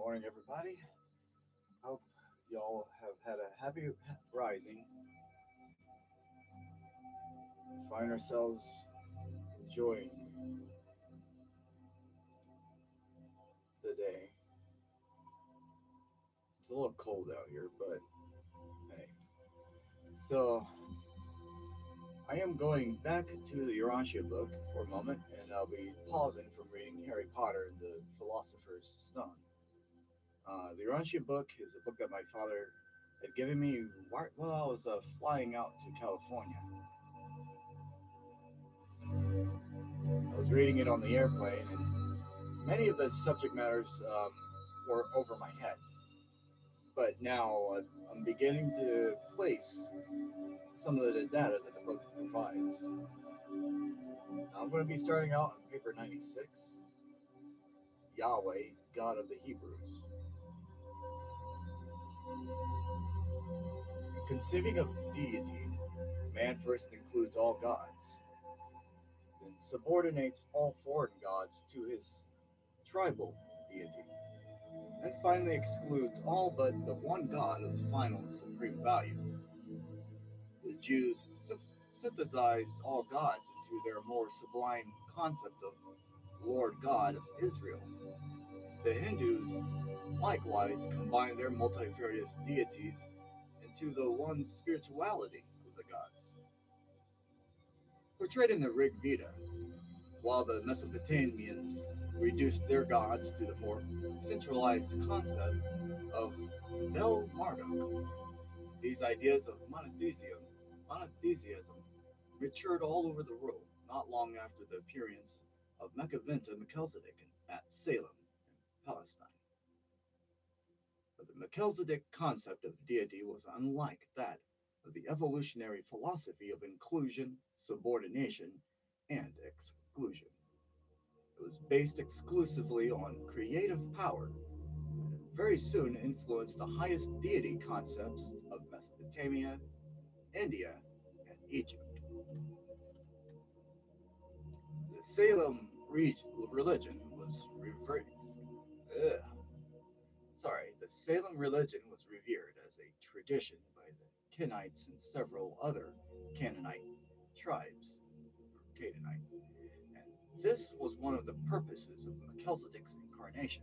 morning, everybody. Hope y'all have had a happy rising. Find ourselves enjoying the day. It's a little cold out here, but hey. So, I am going back to the Urantia book for a moment, and I'll be pausing from reading Harry Potter and the Philosopher's Stone. The Urantia book is a book that my father had given me while I was flying out to California. I was reading it on the airplane, and many of the subject matters were over my head. But now I'm beginning to place some of the data that the book provides. I'm going to be starting out on paper 96, Yahweh, God of the Hebrews. In conceiving of deity, man first includes all gods, then subordinates all foreign gods to his tribal deity, and finally excludes all but the one God of final and supreme value. The Jews synthesized all gods into their more sublime concept of Lord God of Israel. The Hindus likewise combined their multifarious deities into the one spirituality of the gods. Portrayed in the Rig Veda, while the Mesopotamians reduced their gods to the more centralized concept of El Marduk. These ideas of monotheism matured all over the world not long after the appearance of Mechaventa Melchizedek at Salem in Palestine. But the Melchizedek concept of deity was unlike that of the evolutionary philosophy of inclusion, subordination, and exclusion. It was based exclusively on creative power, and very soon influenced the highest deity concepts of Mesopotamia, India, and Egypt. The Salem religion was the Salem religion was revered as a tradition by the Kenites and several other Canaanite tribes, Canaanite, and this was one of the purposes of Melchizedek's incarnation,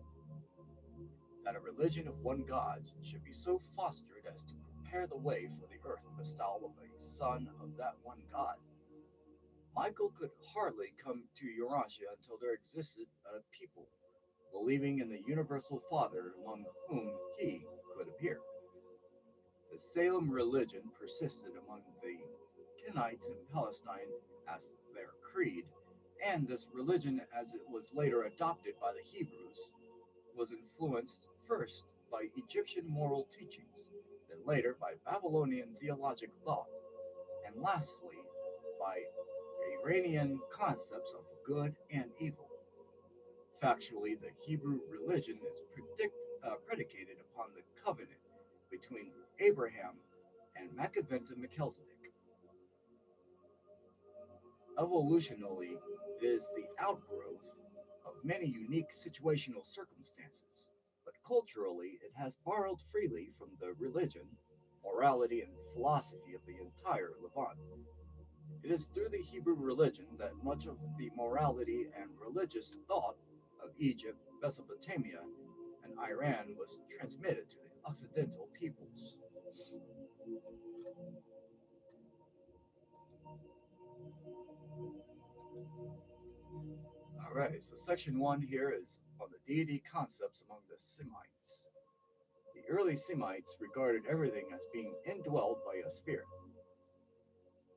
that a religion of one God should be so fostered as to prepare the way for the earth bestowal of a son of that one God. Michael could hardly come to Urantia until there existed a people believing in the universal Father among whom he could appear. The Salem religion persisted among the Kenites in Palestine as their creed, and this religion, as it was later adopted by the Hebrews, was influenced first by Egyptian moral teachings, then later by Babylonian theologic thought, and lastly by Iranian concepts of good and evil. Factually, the Hebrew religion is predicated upon the covenant between Abraham and Mechaventa Melchizedek. Evolutionally, it is the outgrowth of many unique situational circumstances, but culturally, it has borrowed freely from the religion, morality, and philosophy of the entire Levant. It is through the Hebrew religion that much of the morality and religious thought of Egypt, Mesopotamia, and Iran was transmitted to the Occidental peoples. Alright, so section 1 here is on the deity concepts among the Semites. The early Semites regarded everything as being indwelled by a spirit.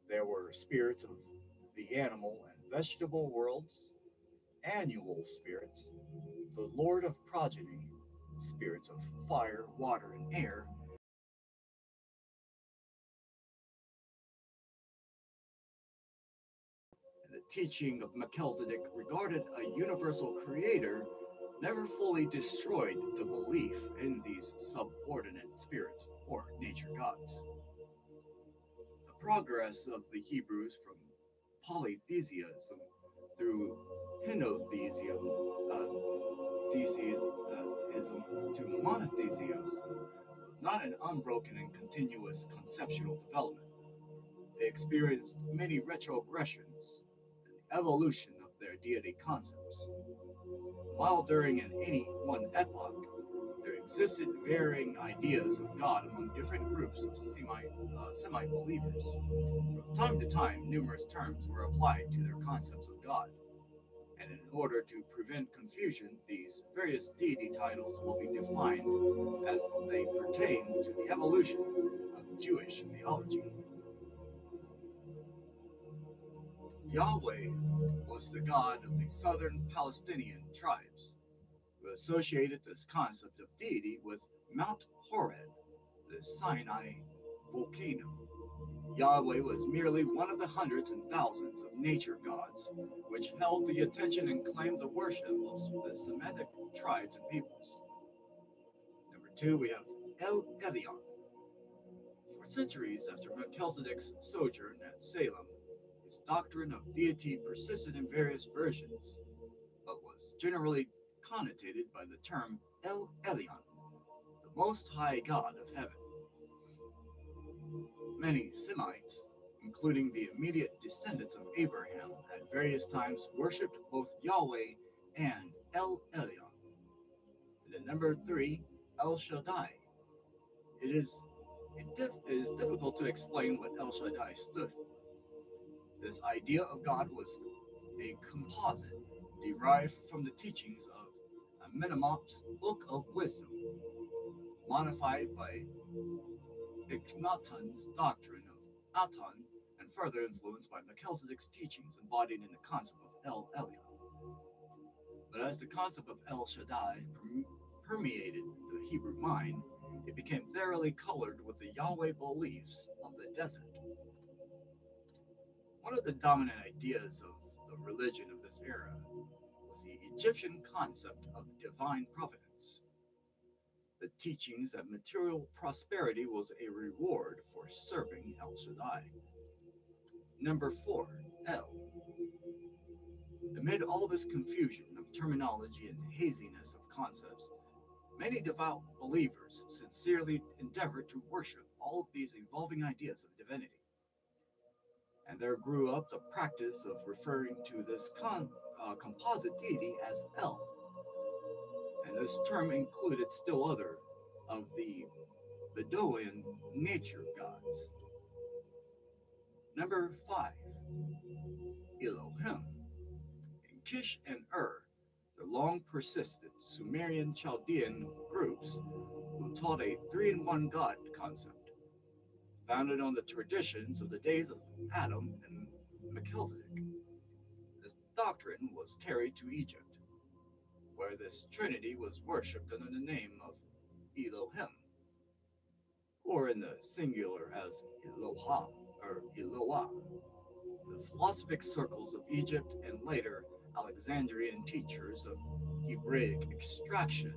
There were spirits of the animal and vegetable worlds, annual spirits, the Lord of Progeny, spirits of fire, water, and air, and the teaching of Melchizedek regarded a universal creator never fully destroyed the belief in these subordinate spirits or nature gods. The progress of the Hebrews from polytheism through henotheism, theism to monotheism was not an unbroken and continuous conceptual development. They experienced many retrogressions and the evolution of their deity concepts. While during any one epoch, there existed varying ideas of God among different groups of Semite believers. From time to time, numerous terms were applied to their concepts of God, and in order to prevent confusion, these various deity titles will be defined as they pertain to the evolution of Jewish theology. Yahweh was the god of the southern Palestinian tribes, who associated this concept of deity with Mount Horeb, the Sinai volcano. Yahweh was merely one of the hundreds and thousands of nature gods which held the attention and claimed the worship of the Semitic tribes and peoples. Number two, we have El Elyon. For centuries after Melchizedek's sojourn at Salem, his doctrine of deity persisted in various versions, but was generally connotated by the term El Elyon, the Most High God of Heaven. Many Semites, including the immediate descendants of Abraham, at various times worshipped both Yahweh and El Elyon. And then number three, El Shaddai. It is difficult to explain what El Shaddai stood for. This idea of God was a composite derived from the teachings of Amenemop's Book of Wisdom, modified by Akhenaten's doctrine of Aton, and further influenced by Melchizedek's teachings embodied in the concept of El Elyon. But as the concept of El Shaddai permeated the Hebrew mind, it became thoroughly colored with the Yahweh beliefs of the desert. One of the dominant ideas of the religion of this era was the Egyptian concept of divine providence. The teachings that material prosperity was a reward for serving El Shaddai. Number four, El. Amid all this confusion of terminology and haziness of concepts, many devout believers sincerely endeavored to worship all of these evolving ideas of divinity. And there grew up the practice of referring to this composite deity as El. And this term included still other of the Bedouin nature gods. Number five, Elohim. In Kish and the long persisted Sumerian Chaldean groups who taught a three-in-one God concept, founded on the traditions of the days of Adam and Melchizedek. This doctrine was carried to Egypt, where this trinity was worshipped under the name of Elohim, or in the singular as Eloha or Eloah. The philosophic circles of Egypt and later Alexandrian teachers of Hebraic extraction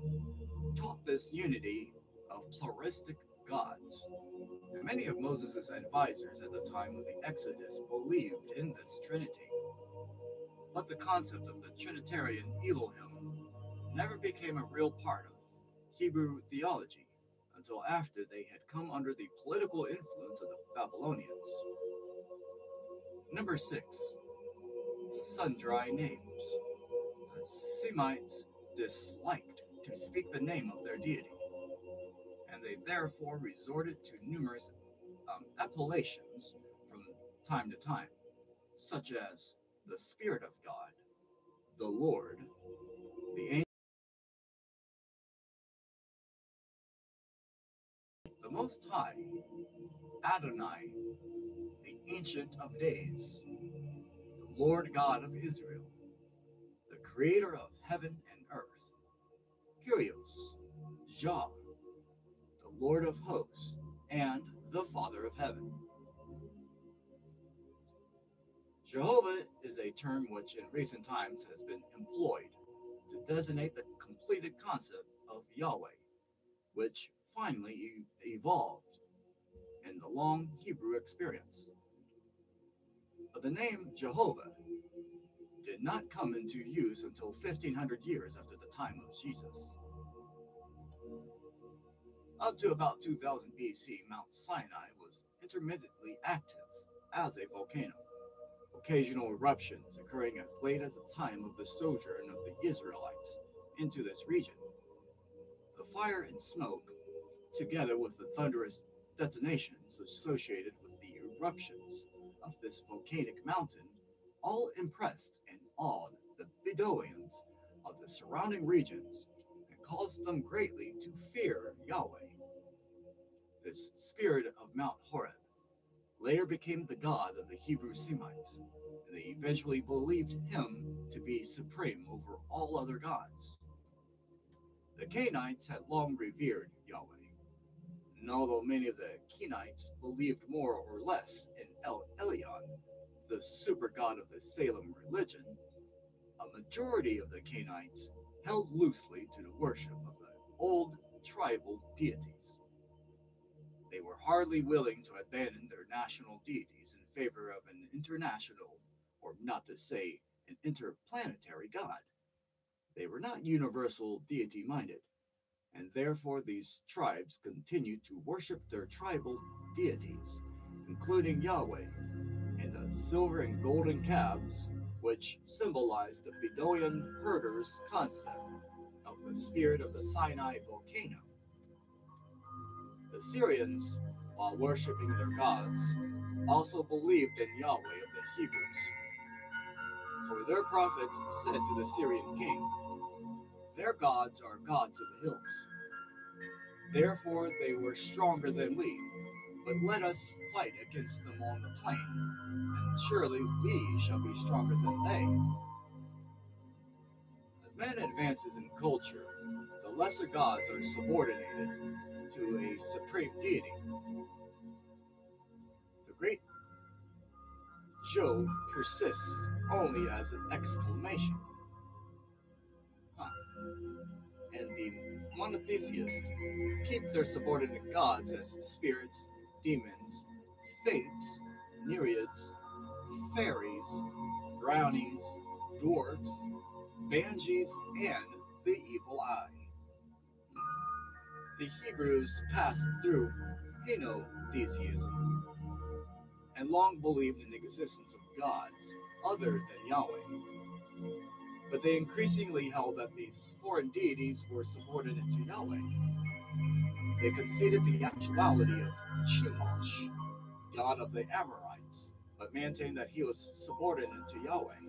taught this unity of pluralistic gods. And many of Moses' advisors at the time of the Exodus believed in this trinity. But the concept of the Trinitarian Elohim never became a real part of Hebrew theology until after they had come under the political influence of the Babylonians. Number six, sundry names. The Semites disliked to speak the name of their deity, and they therefore resorted to numerous appellations from time to time, such as the Spirit of God, the Lord, the Angel, the Most High, Adonai, the Ancient of Days, the Lord God of Israel, the Creator of heaven and earth, Kyrios, Jah, the Lord of hosts, and the Father of heaven. Jehovah is a term which in recent times has been employed to designate the completed concept of Yahweh, which finally evolved in the long Hebrew experience. But the name Jehovah did not come into use until 1500 years after the time of Jesus. Up to about 2000 BC, Mount Sinai was intermittently active as a volcano, occasional eruptions occurring as late as the time of the sojourn of the Israelites into this region. The fire and smoke, together with the thunderous detonations associated with the eruptions of this volcanic mountain, all impressed and awed the Bedouins of the surrounding regions and caused them greatly to fear Yahweh. This spirit of Mount Horeb later became the god of the Hebrew Semites, and they eventually believed him to be supreme over all other gods. The Canaanites had long revered Yahweh, and although many of the Kenites believed more or less in El Elyon, the super god of the Salem religion, a majority of the Canaanites held loosely to the worship of the old tribal deities. They were hardly willing to abandon their national deities in favor of an international, or not to say an interplanetary god. They were not universal deity minded, and therefore these tribes continued to worship their tribal deities, including Yahweh, and the silver and golden calves, which symbolized the Bedouin herders' concept of the spirit of the Sinai volcano. The Syrians, while worshipping their gods, also believed in Yahweh of the Hebrews. For their prophets said to the Syrian king, "Their gods are gods of the hills. Therefore they were stronger than we, but let us fight against them on the plain, and surely we shall be stronger than they." As man advances in culture, the lesser gods are subordinated to a supreme deity. The great Jove persists only as an exclamation. And the monotheists keep their subordinate gods as spirits, demons, fates, nereids, fairies, brownies, dwarfs, banshees, and the evil eye. The Hebrews passed through henotheism and long believed in the existence of gods other than Yahweh. But they increasingly held that these foreign deities were subordinate to Yahweh. They conceded the actuality of Chemosh, god of the Amorites, but maintained that he was subordinate to Yahweh.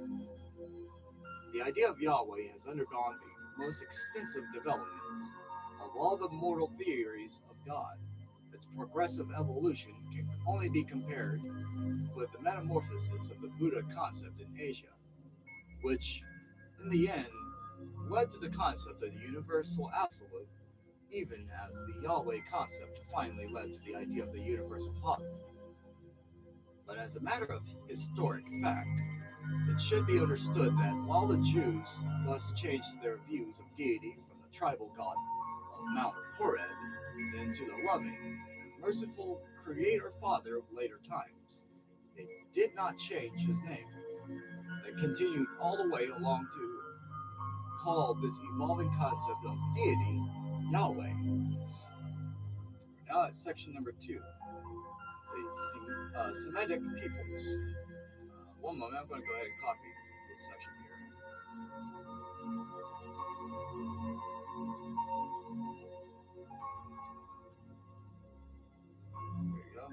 The idea of Yahweh has undergone the most extensive developments of all the mortal theories of God. Its progressive evolution can only be compared with the metamorphosis of the Buddha concept in Asia, which, in the end, led to the concept of the universal absolute, even as the Yahweh concept finally led to the idea of the universal Father. But as a matter of historic fact, it should be understood that while the Jews thus changed their views of deity from the tribal god of Mount Horeb into the loving and merciful Creator Father of later times, they did not change his name. They continued all the way along to call this evolving concept of deity Yahweh. Now at section number 2, the Semitic peoples. One moment, I'm going to go ahead and copy this section here. There you go.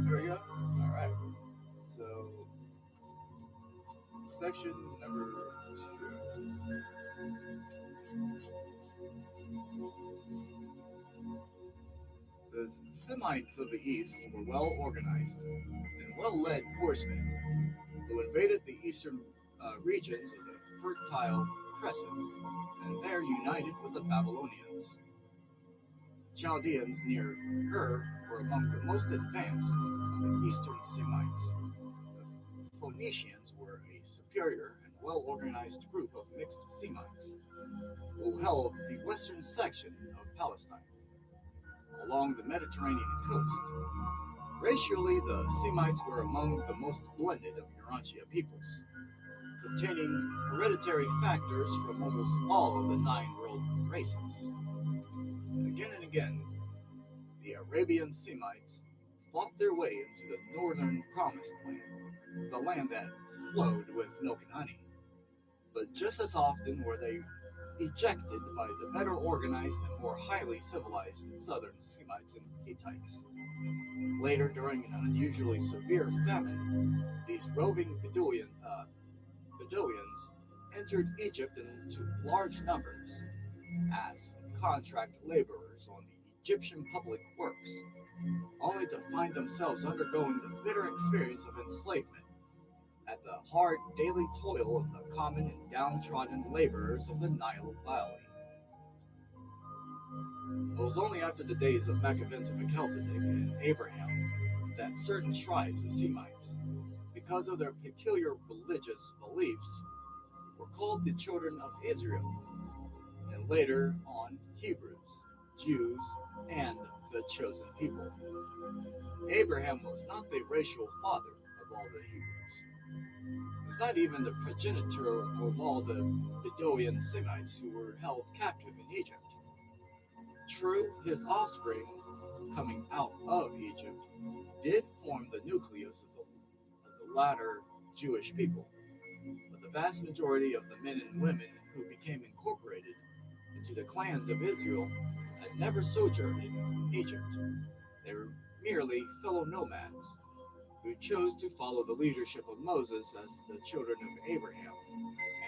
There we go. All right. So, section number 2. The Semites of the East were well organized and well led horsemen who invaded the eastern regions of the Fertile Crescent and there united with the Babylonians. Chaldeans near Ur were among the most advanced of the eastern Semites. Phoenicians were a superior and well-organized group of mixed Semites who held the western section of Palestine along the Mediterranean coast. Racially, the Semites were among the most blended of Urantia peoples, containing hereditary factors from almost all of the 9 world races. Again and again, the Arabian Semites fought their way into the northern Promised Land, the land that flowed with milk and honey. But just as often were they ejected by the better organized and more highly civilized southern Semites and Hittites. Later, during an unusually severe famine, these roving Bedouins entered Egypt in large numbers as contract laborers on the Egyptian public works, only to find themselves undergoing the bitter experience of enslavement at the hard daily toil of the common and downtrodden laborers of the Nile Valley. It was only after the days of Maccabees and Melchizedek and Abraham that certain tribes of Semites, because of their peculiar religious beliefs, were called the children of Israel, and later on Hebrews, Jews, and the chosen people. Abraham was not the racial father of all the Hebrews. He was not even the progenitor of all the Bedouin Semites who were held captive in Egypt. True, his offspring, coming out of Egypt, did form the nucleus of the latter Jewish people, but the vast majority of the men and women who became incorporated into the clans of Israel had never sojourned in Egypt. They were merely fellow nomads who chose to follow the leadership of Moses as the children of Abraham,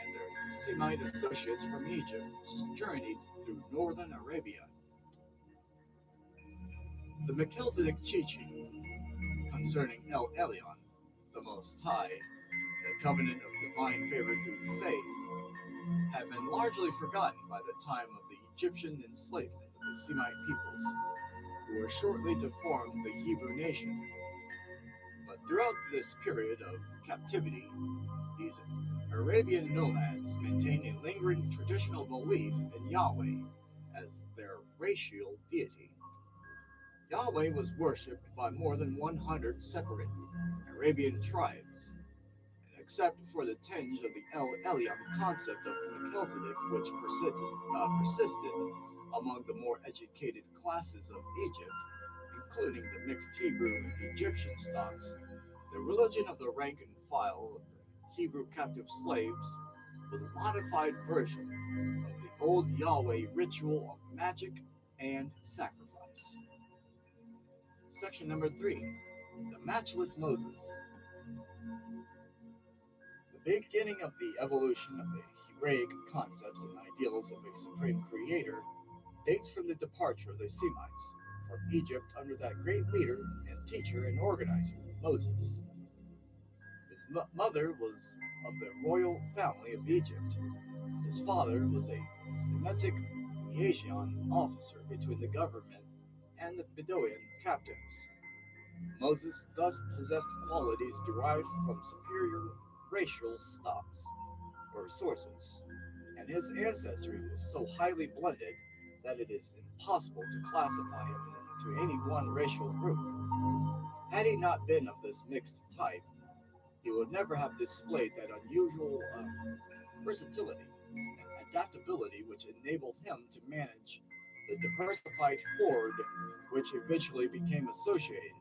and their Semite associates from Egypt journeyed through northern Arabia. The Melchizedek teaching concerning El Elyon, the Most High, the covenant of divine favor through faith, had been largely forgotten by the time of the Egyptian enslavement of the Semite peoples, who were shortly to form the Hebrew nation. But throughout this period of captivity, these Arabian nomads maintained a lingering traditional belief in Yahweh as their racial deity. Yahweh was worshipped by more than 100 separate Arabian tribes, and except for the tinge of the El Elyon concept of Melchizedek, which persisted among the more educated classes of Egypt, including the mixed Hebrew and Egyptian stocks, the religion of the rank and file of the Hebrew captive slaves was a modified version of the old Yahweh ritual of magic and sacrifice. Section number 3, the Matchless Moses. The beginning of the evolution of the Hebraic concepts and ideals of a supreme creator dates from the departure of the Semites from Egypt under that great leader and teacher and organizer, Moses. His mother was of the royal family of Egypt. His father was a Semitic liaison officer between the government and the Bedouin captives. Moses thus possessed qualities derived from superior racial stocks or sources, and his ancestry was so highly blended that it is impossible to classify him into any one racial group. Had he not been of this mixed type, he would never have displayed that unusual versatility and adaptability which enabled him to manage the diversified horde which eventually became associated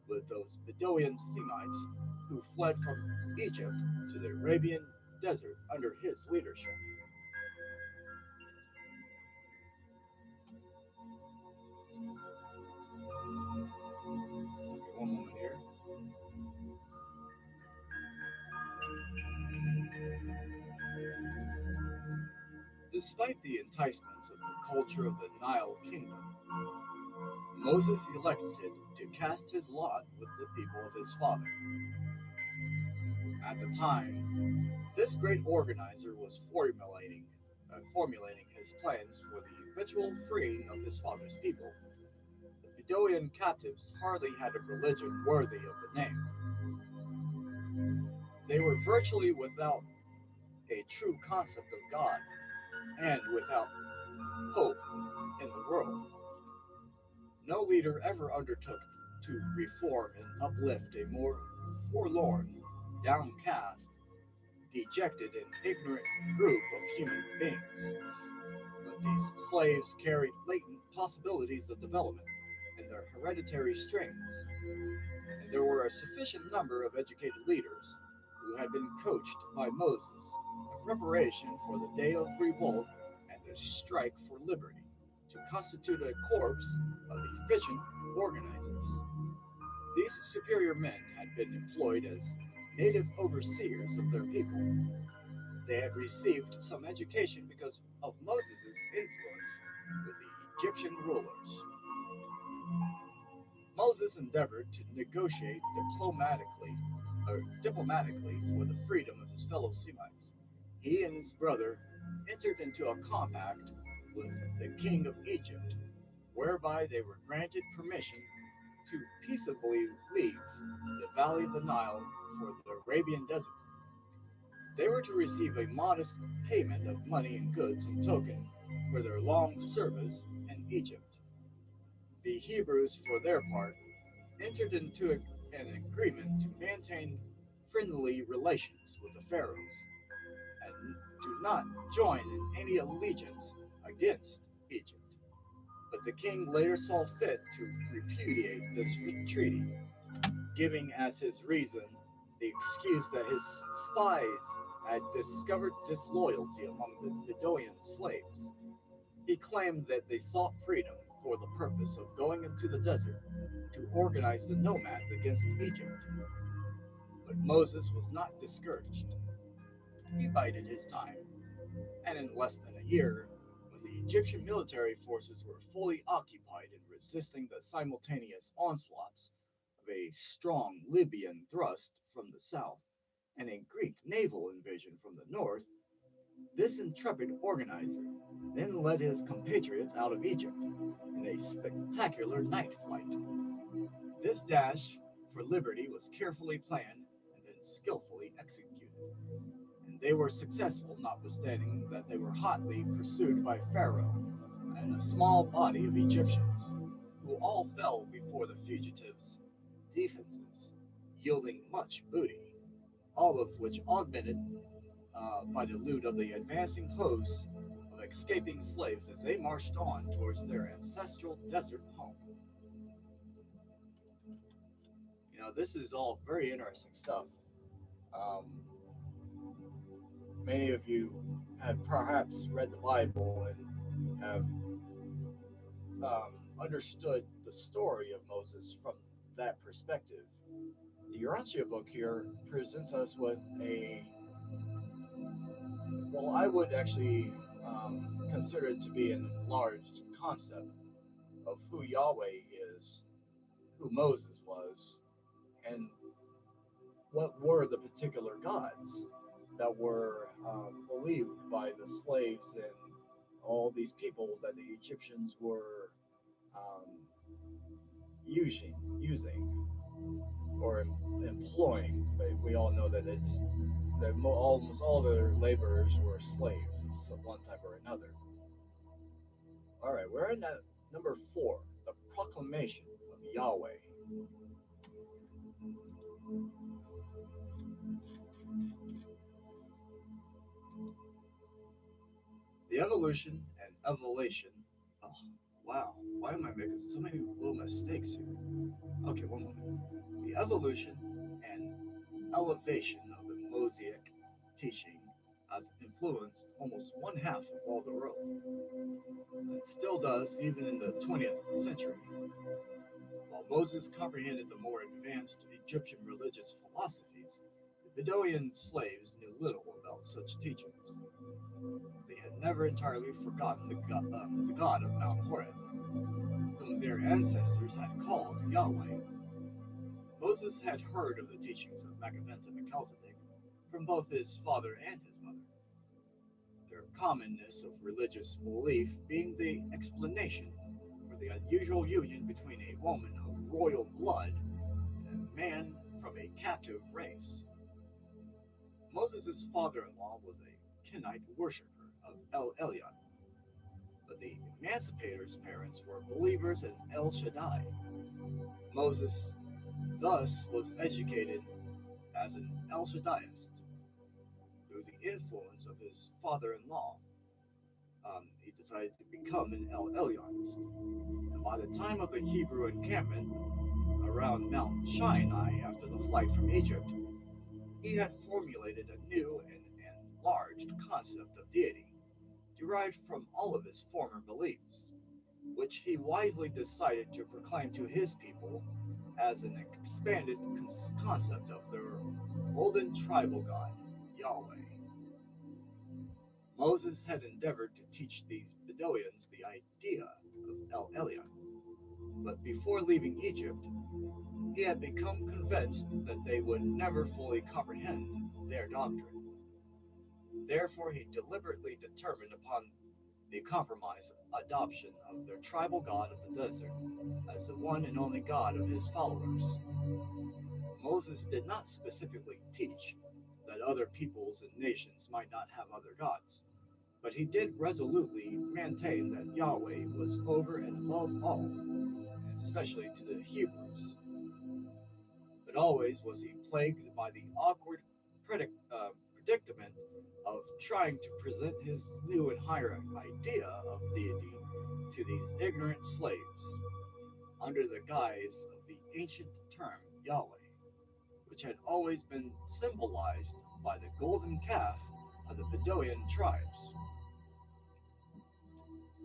with those Bedouin Semites who fled from Egypt to the Arabian desert under his leadership. One moment here. Despite the enticements of the culture of the Nile kingdom, Moses elected to cast his lot with the people of his father. At the time, this great organizer was formulating his plans for the eventual freeing of his father's people. The Bedouin captives hardly had a religion worthy of the name. They were virtually without a true concept of God and without hope in the world. No leader ever undertook to reform and uplift a more forlorn, downcast, dejected, and ignorant group of human beings. But these slaves carried latent possibilities of development in their hereditary strings, and there were a sufficient number of educated leaders who had been coached by Moses in preparation for the day of revolt and the strike for liberty to constitute a corps of efficient organizers. These superior men had been employed as native overseers of their people. They had received some education because of Moses' influence with the Egyptian rulers. Moses endeavored to negotiate diplomatically for the freedom of his fellow Semites. He and his brother entered into a compact with the king of Egypt, whereby they were granted permission to peaceably leave the valley of the Nile for the Arabian desert. They were to receive a modest payment of money and goods in token for their long service in Egypt. The Hebrews, for their part, entered into an agreement to maintain friendly relations with the pharaohs and to not join in any allegiance against Egypt. But the king later saw fit to repudiate this treaty, giving as his reason the excuse that his spies had discovered disloyalty among the Bedouin slaves. He claimed that they sought freedom for the purpose of going into the desert to organize the nomads against Egypt. But Moses was not discouraged. He bided his time, and in less than a year, when the Egyptian military forces were fully occupied in resisting the simultaneous onslaughts of a strong Libyan thrust from the south and a Greek naval invasion from the north, this intrepid organizer then led his compatriots out of Egypt in a spectacular night flight. This dash for liberty was carefully planned and then skillfully executed, and they were successful, notwithstanding that they were hotly pursued by Pharaoh and a small body of Egyptians, who all fell before the fugitives' defenses, yielding much booty, all of which augmented by the loot of the advancing hosts of escaping slaves as they marched on towards their ancestral desert home. This is all very interesting stuff. Um, Many of you have perhaps read the Bible and have understood the story of Moses from that perspective. The Urantia book here presents us with I would actually consider it to be an enlarged concept of who Yahweh is, who Moses was, and what were the particular gods that were believed by the slaves and all these people that the Egyptians were um, using or employing. But we all know that almost all their laborers were slaves of some one type or another. All right, we're in number 4, the proclamation of Yahweh. The evolution and evolution. Oh, wow. Why am I making so many little mistakes here? Okay, one moment. The evolution and elevation of the Mosaic teaching has influenced almost one half of all the world. It still does, even in the 20th century. While Moses comprehended the more advanced Egyptian religious philosophies, the Bedouin slaves knew little about such teachings. They had never entirely forgotten the God of Mount Horeb, whom their ancestors had called Yahweh. Moses had heard of the teachings of Machabenta Melchizedek from both his father and his mother, their commonness of religious belief being the explanation for the unusual union between a woman of royal blood and a man from a captive race. Moses' father-in-law was a Kenite worshiper of El Elyon, but the emancipator's parents were believers in El Shaddai. Moses thus was educated as an El Shaddaiist through the influence of his father-in-law. He decided to become an El Elyonist. And by the time of the Hebrew encampment around Mount Sinai after the flight from Egypt, he had formulated a new and enlarged concept of deity, derived from all of his former beliefs, which he wisely decided to proclaim to his people as an expanded concept of their olden tribal god, Yahweh. Moses had endeavored to teach these Bedouins the idea of El Elyon, but before leaving Egypt, he had become convinced that they would never fully comprehend their doctrine. Therefore, he deliberately determined upon the compromise adoption of their tribal god of the desert as the one and only God of his followers. Moses did not specifically teach that other peoples and nations might not have other gods, but he did resolutely maintain that Yahweh was over and above all, especially to the Hebrews. But always was he plagued by the awkward predicament of trying to present his new and higher idea of deity to these ignorant slaves under the guise of the ancient term Yahweh, which had always been symbolized by the golden calf of the Bedouin tribes.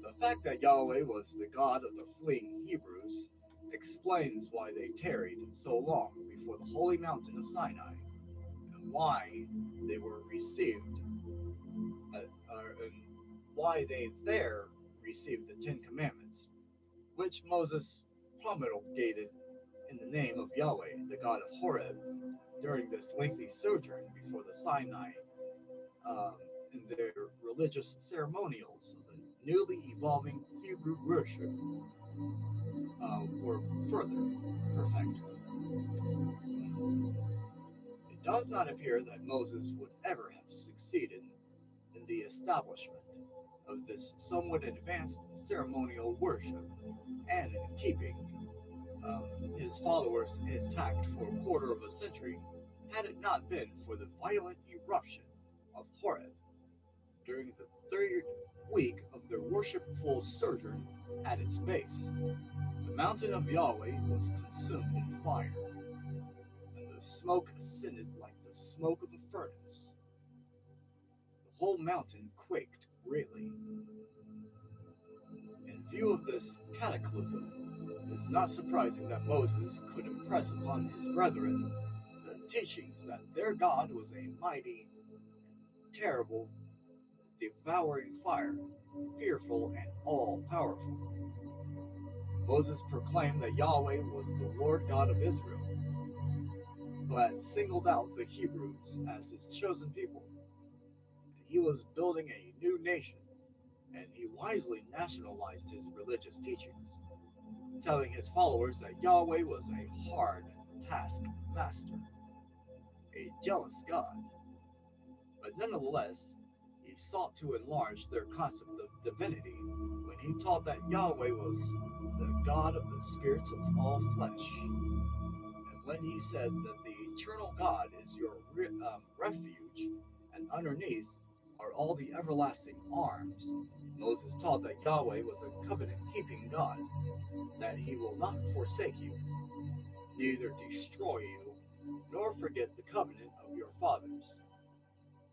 The fact that Yahweh was the God of the fleeing Hebrews explains why they tarried so long before the holy mountain of Sinai, and why they were received, and why they there received the Ten Commandments, which Moses promulgated in the name of Yahweh, the God of Horeb, during this lengthy sojourn before the Sinai, in their religious ceremonials of the newly evolving Hebrew worship were further perfected. It does not appear that Moses would ever have succeeded in the establishment of this somewhat advanced ceremonial worship and in keeping his followers intact for a quarter of a century had it not been for the violent eruption of Horeb during the third week of their worshipful sojourn at its base. The mountain of Yahweh was consumed in fire, and the smoke ascended like the smoke of a furnace. The whole mountain quaked greatly. In view of this cataclysm, it is not surprising that Moses could impress upon his brethren the teachings that their God was a mighty, terrible, devouring fire, fearful and all-powerful. Moses proclaimed that Yahweh was the Lord God of Israel, who had singled out the Hebrews as his chosen people. And he was building a new nation, and he wisely nationalized his religious teachings, telling his followers that Yahweh was a hard taskmaster, a jealous God. But nonetheless, he sought to enlarge their concept of divinity when he taught that Yahweh was the God of the spirits of all flesh. And when he said that the eternal God is your refuge, and underneath are all the everlasting arms, Moses taught that Yahweh was a covenant-keeping God, that he will not forsake you, neither destroy you, nor forget the covenant of your fathers,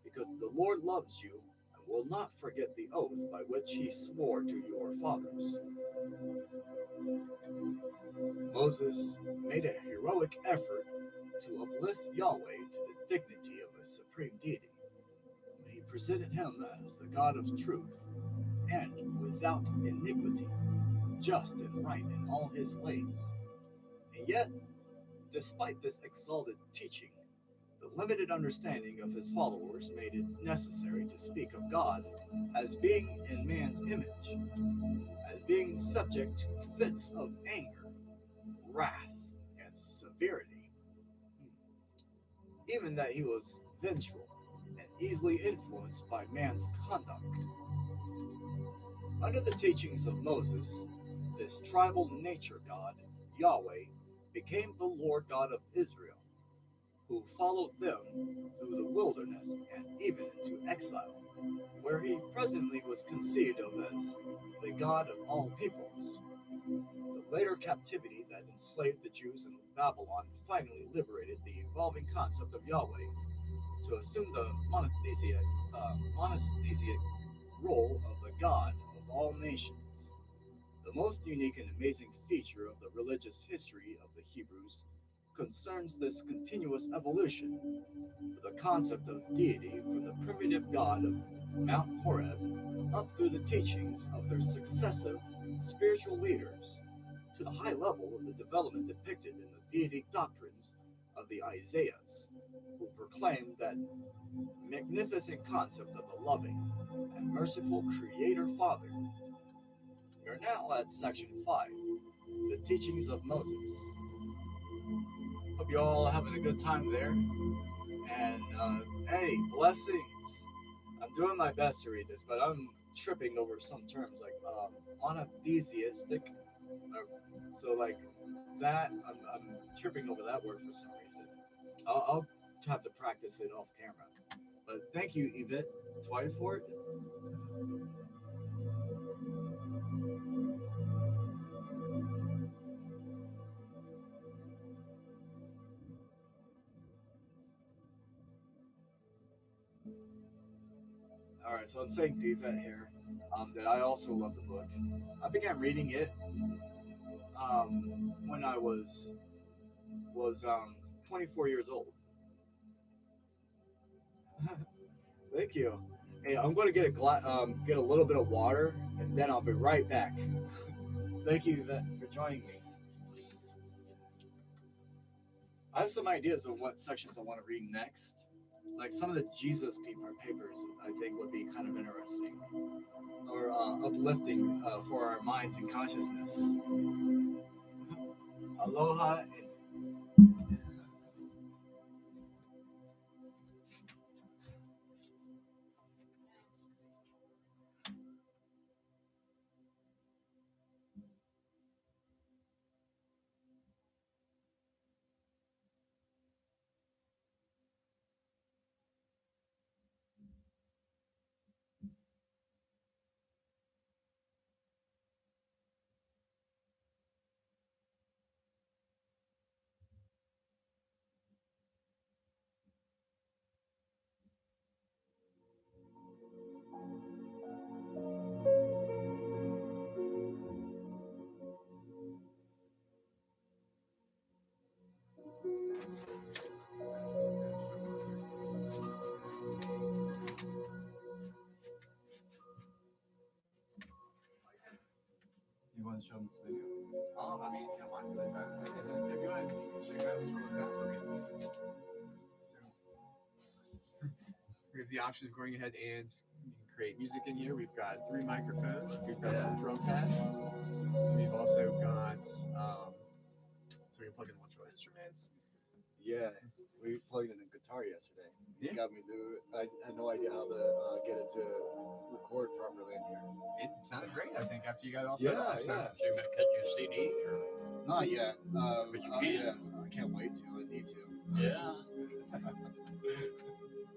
because the Lord loves you and will not forget the oath by which he swore to your fathers. Moses made a heroic effort to uplift Yahweh to the dignity of a supreme deity when he presented him as the God of truth and without iniquity, just and right in all his ways. And yet, despite this exalted teaching, the limited understanding of his followers made it necessary to speak of God as being in man's image, as being subject to fits of anger, wrath, and severity, even that he was vengeful, easily influenced by man's conduct. Under the teachings of Moses, this tribal nature god, Yahweh, became the Lord God of Israel, who followed them through the wilderness and even into exile, where he presently was conceived of as the God of all peoples. The later captivity that enslaved the Jews in Babylon finally liberated the evolving concept of Yahweh to assume the monotheistic role of the God of all nations. The most unique and amazing feature of the religious history of the Hebrews concerns this continuous evolution, the concept of deity from the primitive god of Mount Horeb up through the teachings of their successive spiritual leaders to the high level of the development depicted in the deitic doctrines of the Isaiahs, who proclaimed that magnificent concept of the loving and merciful Creator Father. We are now at section 5, the teachings of Moses. Hope you all are having a good time there. And hey, blessings. I'm doing my best to read this, but I'm tripping over some terms like monotheistic. So like that, I'm tripping over that word for some reason. I'll have to practice it off camera. But thank you, Yvette Twyford. All right, so I'm saying to Yvette here that I also love the book. I began reading it when I was 24 years old. Thank you. Hey, I'm going to get get a little bit of water, and then I'll be right back. Thank you, Yvette, for joining me. I have some ideas of what sections I want to read next. Like some of the Jesus papers, I think would be kind of interesting or uplifting for our minds and consciousness. Aloha. You want to show them the video? I mean, if you don't mind doing that. Yeah, go ahead. Check out this really fast. Okay. So, we have the option of going ahead and you can create music in here. We've got 3 microphones. We've got a drum pad. We've also got, so you can plug in a bunch of instruments. Yeah, we plugged in a guitar yesterday. Yeah. It got me to. I had no idea how to get it to record properly in here. It sounded great, I think, after you got it all set up. Yeah. So you're gonna cut your CD or? Not yet. But you can. Yeah, I can't wait to. I need to. Yeah.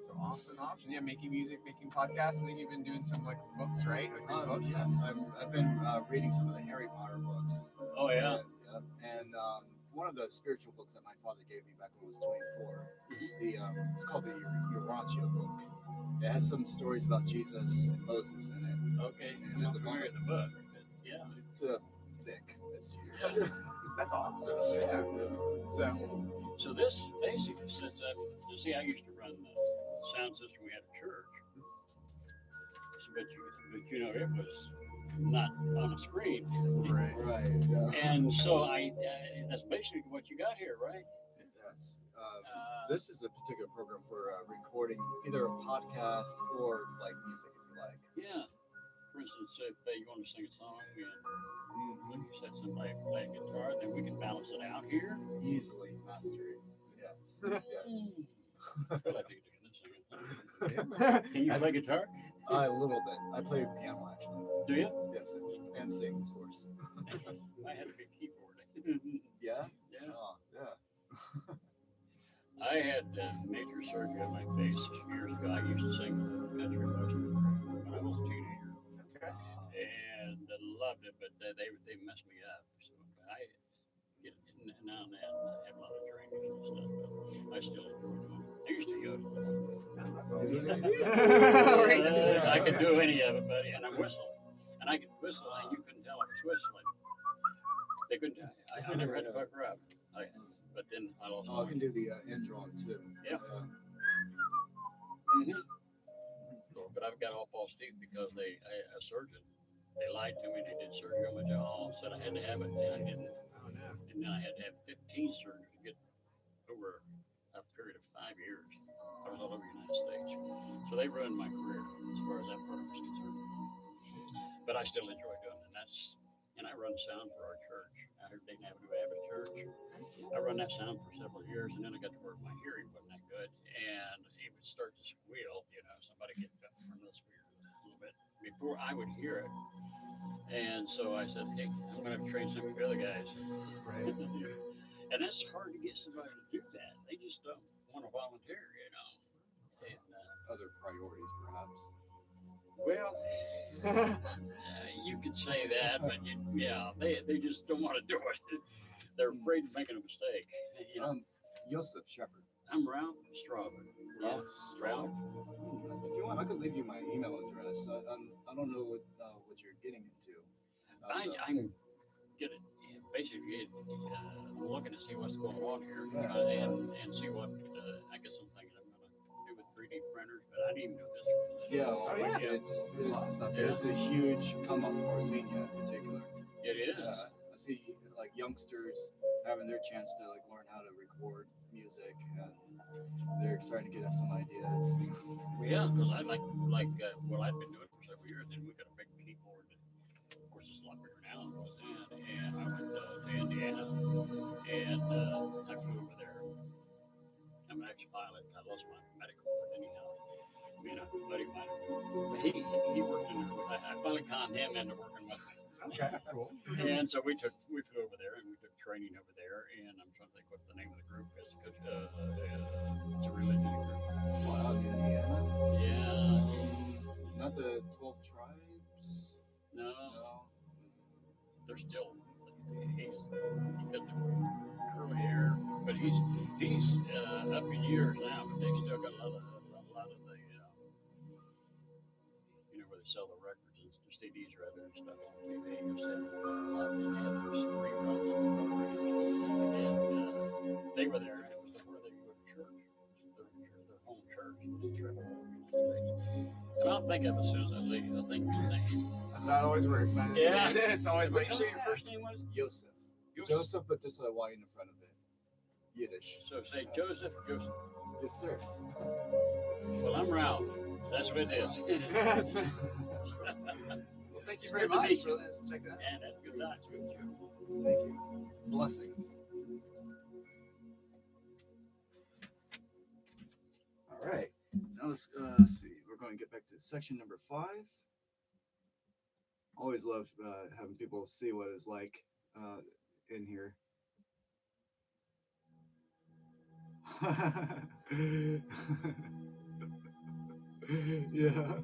So awesome option. Yeah, making music, making podcasts. I think you've been doing some like books, right? Like books. Yes, I've been reading some of the Harry Potter books. Oh yeah. And one of the spiritual books that my father gave me back when I was 24. It's called the Urantia book. It has some stories about Jesus and Moses in it. Okay. I'm not familiar with the book, but yeah. It's thick. It's huge. That's awesome. Yeah. So this basically sets up. You see, I used to run the sound system we had at church. So, but you know, it was not on a screen. Right. Right. Yeah. And so that's basically what you got here, right? Yes. This is a particular program for recording either a podcast or like music if you like. Yeah. For instance, if you want to sing a song and you set somebody play a guitar, then we can balance it out here. Easily master it. Yes. Yes. I like to get this thing. Can you play guitar? A little bit. I play piano actually. Do you? Yes, I do. And sing, of course. I had a big keyboard. Yeah? Yeah. Oh, yeah. I had major surgery on my face years ago. I used to sing country western when I was a teenager, Okay. and I loved it. But they messed me up. So I get now and then I have a lot of drinking and stuff. But I still enjoy doing it. I used to yodel. That's Is it awesome. really? I could do any of it, buddy, and I whistle. And I could whistle, and you couldn't tell I was whistling. They couldn't. I never had to buck her up. But then I lost. Oh, I can do the end drawing too. Yeah. But I've got all false teeth because a surgeon, they lied to me. They did surgery on my jaw, said I had to have it, and I didn't. Oh, no. And then I had to have 15 surgeries to get over a period of 5 years. I was all over the United States. So they ruined my career as far as that part was concerned. But I still enjoy doing it. And I run sound for our church out here at Dayton Avenue Baptist Church. I run that sound for several years, and then I got to work my hearing wasn't that good, and it would start to squeal. Somebody get up from the speaker a little bit before I would hear it. And so I said, hey, I'm going to have to train some of the other guys. Right. And that's hard to get somebody to do that. They just don't want to volunteer, And, Other priorities, perhaps. well, you could say that, but they just don't want to do it. They're afraid of making a mistake. Joseph Shepherd. I'm Ralph Strawberry. Ralph Strawberry. If you want, I could leave you my email address. I don't know what you're getting into. I'm getting basically looking to see what's going on here and see what I guess I'm thinking I'm going to do with 3D printers, but I didn't even know this was. Yeah, it's a huge come up for Xenia in particular. It is. I see like youngsters having their chance to like learn how to record music, and they're starting to get us some ideas. Well, yeah, because I like what I've been doing for several years, and we got a big keyboard. Of course, it's a lot bigger now than it was then. And I went to Indiana, and I flew over there. I'm an ex-pilot. I lost my medical, but anyhow, a buddy of mine. He worked in there. I finally conned him into working with me. Okay, cool. And so we flew over there, and we took training over there. And I'm trying to think what the name of the group is. It's a religious group. Wow, Indiana. Yeah. Not the 12 tribes. No. They're still. He's got curly hair, but he's up in years now. But they still got a lot of the where they sell the records and the CDs rather and stuff on TV. You'll see a lot of them have those reruns and they were there, and it was where they go to church. Their home church. They travel all over the United States. And I'll think of it as soon as I leave. I'll think of his name. That's how it always works. Yeah. It's always like, What did you say your first name was? Joseph. Joseph, but just with a Y in front of it. Yiddish. So say Joseph. Yes, sir. Well, I'm Ralph. That's what it is. Well, thank you very much for this. Check that out. And that's good night. Thank you. Blessings. All right. Now let's see. We're going to get back to section number 5. Always love having people see what it's like in here. Yeah.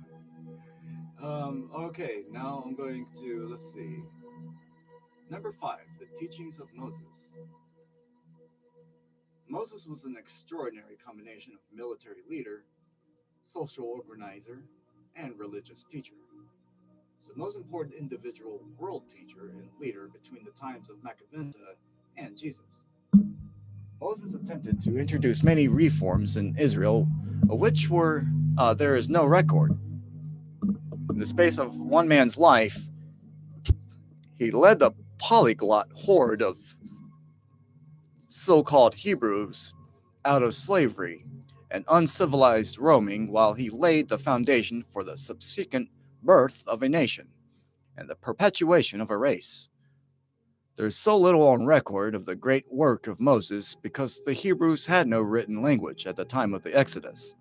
Okay, now I'm going to, let's see. Number 5, the teachings of Moses. Moses was an extraordinary combination of military leader, social organizer, and religious teacher. He's the most important individual world teacher and leader between the times of Macaventa and Jesus. Moses attempted to introduce many reforms in Israel, of which there is no record. In the space of one man's life, he led the polyglot horde of so-called Hebrews out of slavery and uncivilized roaming, while he laid the foundation for the subsequent birth of a nation and the perpetuation of a race. There is so little on record of the great work of Moses because the Hebrews had no written language at the time of the Exodus.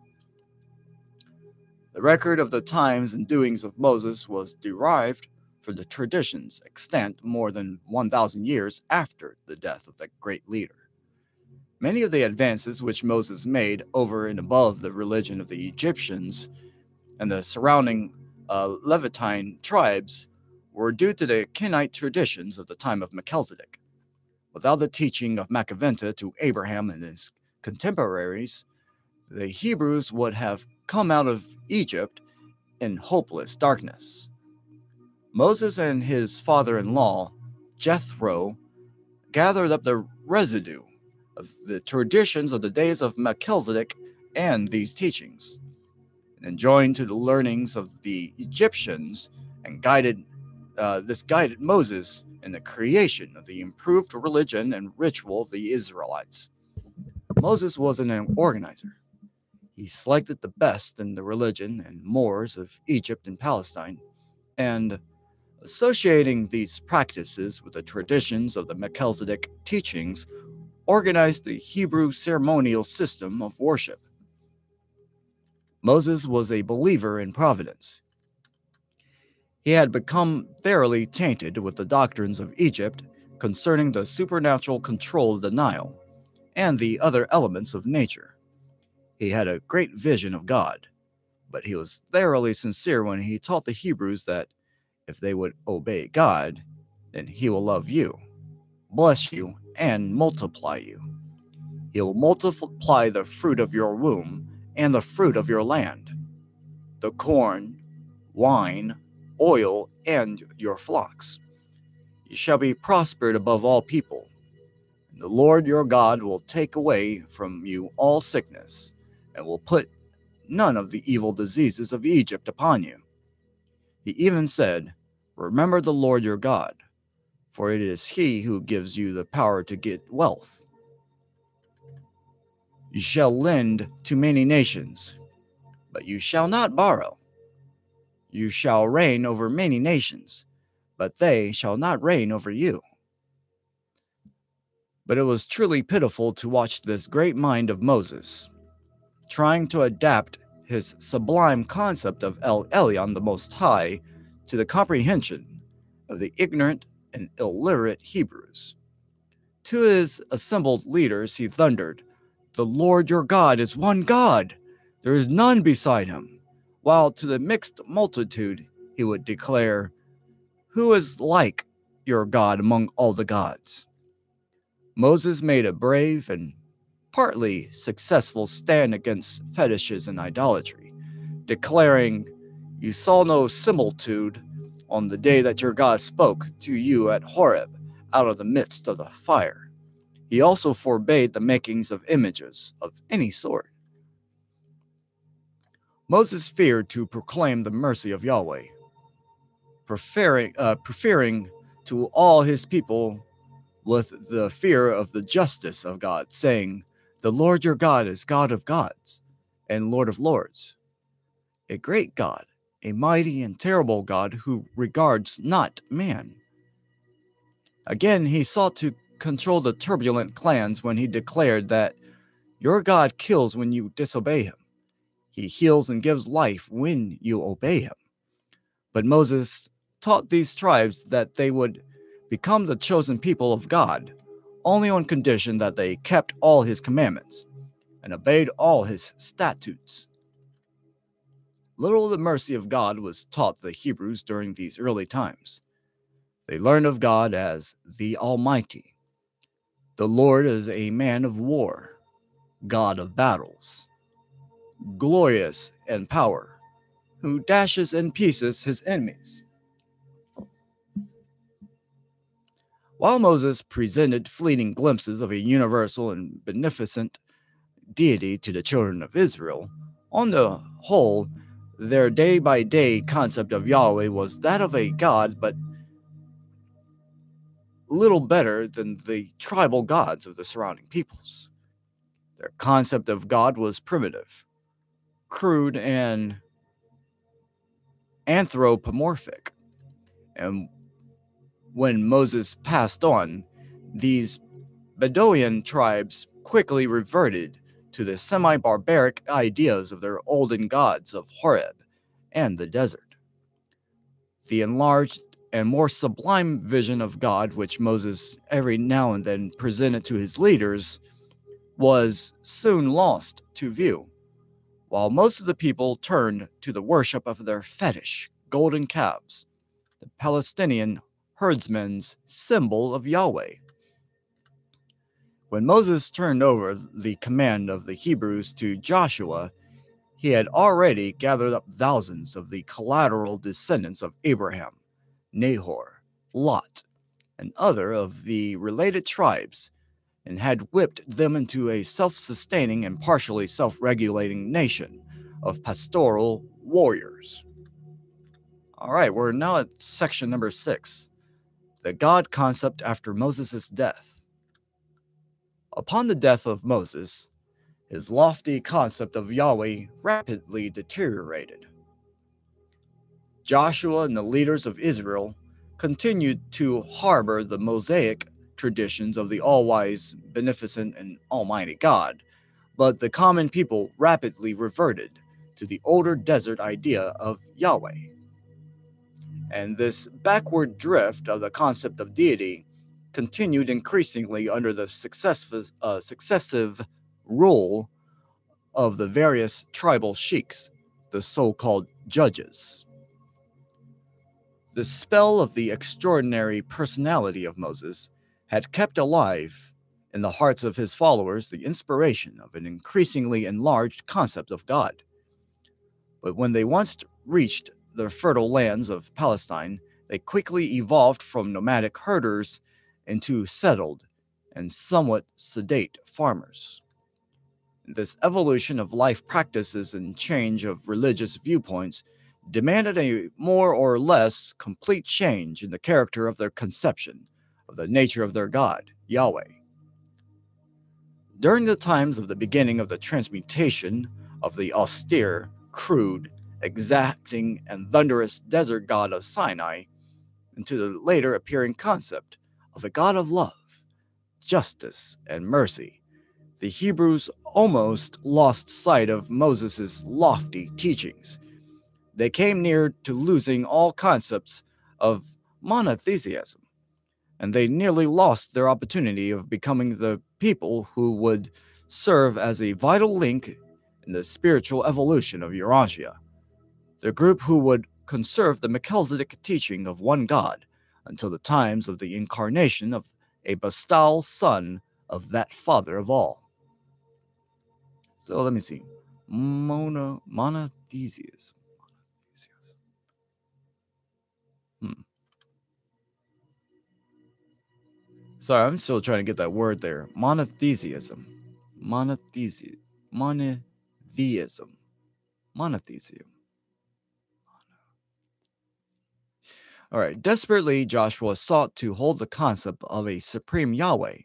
The record of the times and doings of Moses was derived from the traditions extant more than 1,000 years after the death of that great leader. Many of the advances which Moses made over and above the religion of the Egyptians and the surrounding Levantine tribes were due to the Kenite traditions of the time of Melchizedek. Without the teaching of Macaventa to Abraham and his contemporaries, the Hebrews would have come out of Egypt in hopeless darkness. Moses and his father-in-law, Jethro, gathered up the residue of the traditions of the days of Melchizedek and these teachings, and joined to the learnings of the Egyptians, and guided Moses in the creation of the improved religion and ritual of the Israelites. Moses wasn't an organizer. He selected the best in the religion and mores of Egypt and Palestine, and associating these practices with the traditions of the Melchizedek teachings, organized the Hebrew ceremonial system of worship. Moses was a believer in providence. He had become thoroughly tainted with the doctrines of Egypt concerning the supernatural control of the Nile and the other elements of nature. He had a great vision of God, but he was thoroughly sincere when he taught the Hebrews that if they would obey God, then he will love you, bless you, and multiply you. He will multiply the fruit of your womb and the fruit of your land, the corn, wine, oil, and your flocks. You shall be prospered above all people. And the Lord your God will take away from you all sickness, and will put none of the evil diseases of Egypt upon you. He even said, remember the Lord your God, for it is he who gives you the power to get wealth. You shall lend to many nations, but you shall not borrow. You shall reign over many nations, but they shall not reign over you. But it was truly pitiful to watch this great mind of Moses, trying to adapt his sublime concept of El Elyon the Most High to the comprehension of the ignorant and illiterate Hebrews. To his assembled leaders he thundered, the Lord your God is one God, there is none beside him, while to the mixed multitude he would declare, who is like your God among all the gods? Moses made a brave and partly successful stand against fetishes and idolatry, declaring, you saw no similitude on the day that your God spoke to you at Horeb out of the midst of the fire. He also forbade the makings of images of any sort. Moses feared to proclaim the mercy of Yahweh, preferring to all his people with the fear of the justice of God, saying, the Lord your God is God of gods and Lord of lords, a great God, a mighty and terrible God who regards not man. Again, he sought to control the turbulent clans when he declared that your God kills when you disobey him. He heals and gives life when you obey him. But Moses taught these tribes that they would become the chosen people of God only on condition that they kept all his commandments and obeyed all his statutes. Little of the mercy of God was taught the Hebrews during these early times. They learned of God as the Almighty. The Lord is a man of war, God of battles, glorious in power, who dashes in pieces his enemies. While Moses presented fleeting glimpses of a universal and beneficent deity to the children of Israel, on the whole, their day-by-day concept of Yahweh was that of a God, but little better than the tribal gods of the surrounding peoples. Their concept of God was primitive, crude, and anthropomorphic. And when Moses passed on, these Bedouin tribes quickly reverted to the semi-barbaric ideas of their olden gods of Horeb and the desert. The enlarged and more sublime vision of God, which Moses every now and then presented to his leaders, was soon lost to view, while most of the people turned to the worship of their fetish, golden calves, the Palestinian herdsman's symbol of Yahweh. When Moses turned over the command of the Hebrews to Joshua, he had already gathered up thousands of the collateral descendants of Abraham, Nahor, Lot, and other of the related tribes, and had whipped them into a self-sustaining and partially self-regulating nation of pastoral warriors. All right, we're now at section number 6, the God concept after Moses' death. Upon the death of Moses, his lofty concept of Yahweh rapidly deteriorated. Joshua and the leaders of Israel continued to harbor the Mosaic traditions of the all-wise, beneficent, and almighty God, but the common people rapidly reverted to the older desert idea of Yahweh. And this backward drift of the concept of deity continued increasingly under the successive rule of the various tribal sheiks, the so-called judges. The spell of the extraordinary personality of Moses had kept alive in the hearts of his followers the inspiration of an increasingly enlarged concept of God. But when they once reached the fertile lands of Palestine, they quickly evolved from nomadic herders into settled and somewhat sedate farmers. This evolution of life practices and change of religious viewpoints demanded a more or less complete change in the character of their conception of the nature of their God, Yahweh. During the times of the beginning of the transmutation of the austere, crude, exacting, and thunderous desert god of Sinai into the later appearing concept of a God of love, justice, and mercy, the Hebrews almost lost sight of Moses' lofty teachings. They came near to losing all concepts of monotheism, and they nearly lost their opportunity of becoming the people who would serve as a vital link in the spiritual evolution of Urantia, the group who would conserve the Melchizedek teaching of one God until the times of the incarnation of a Bastal son of that Father of all. So let me see. Monotheism. Sorry, I'm still trying to get that word there. Monotheism. Monotheism. All right. Desperately, Joshua sought to hold the concept of a supreme Yahweh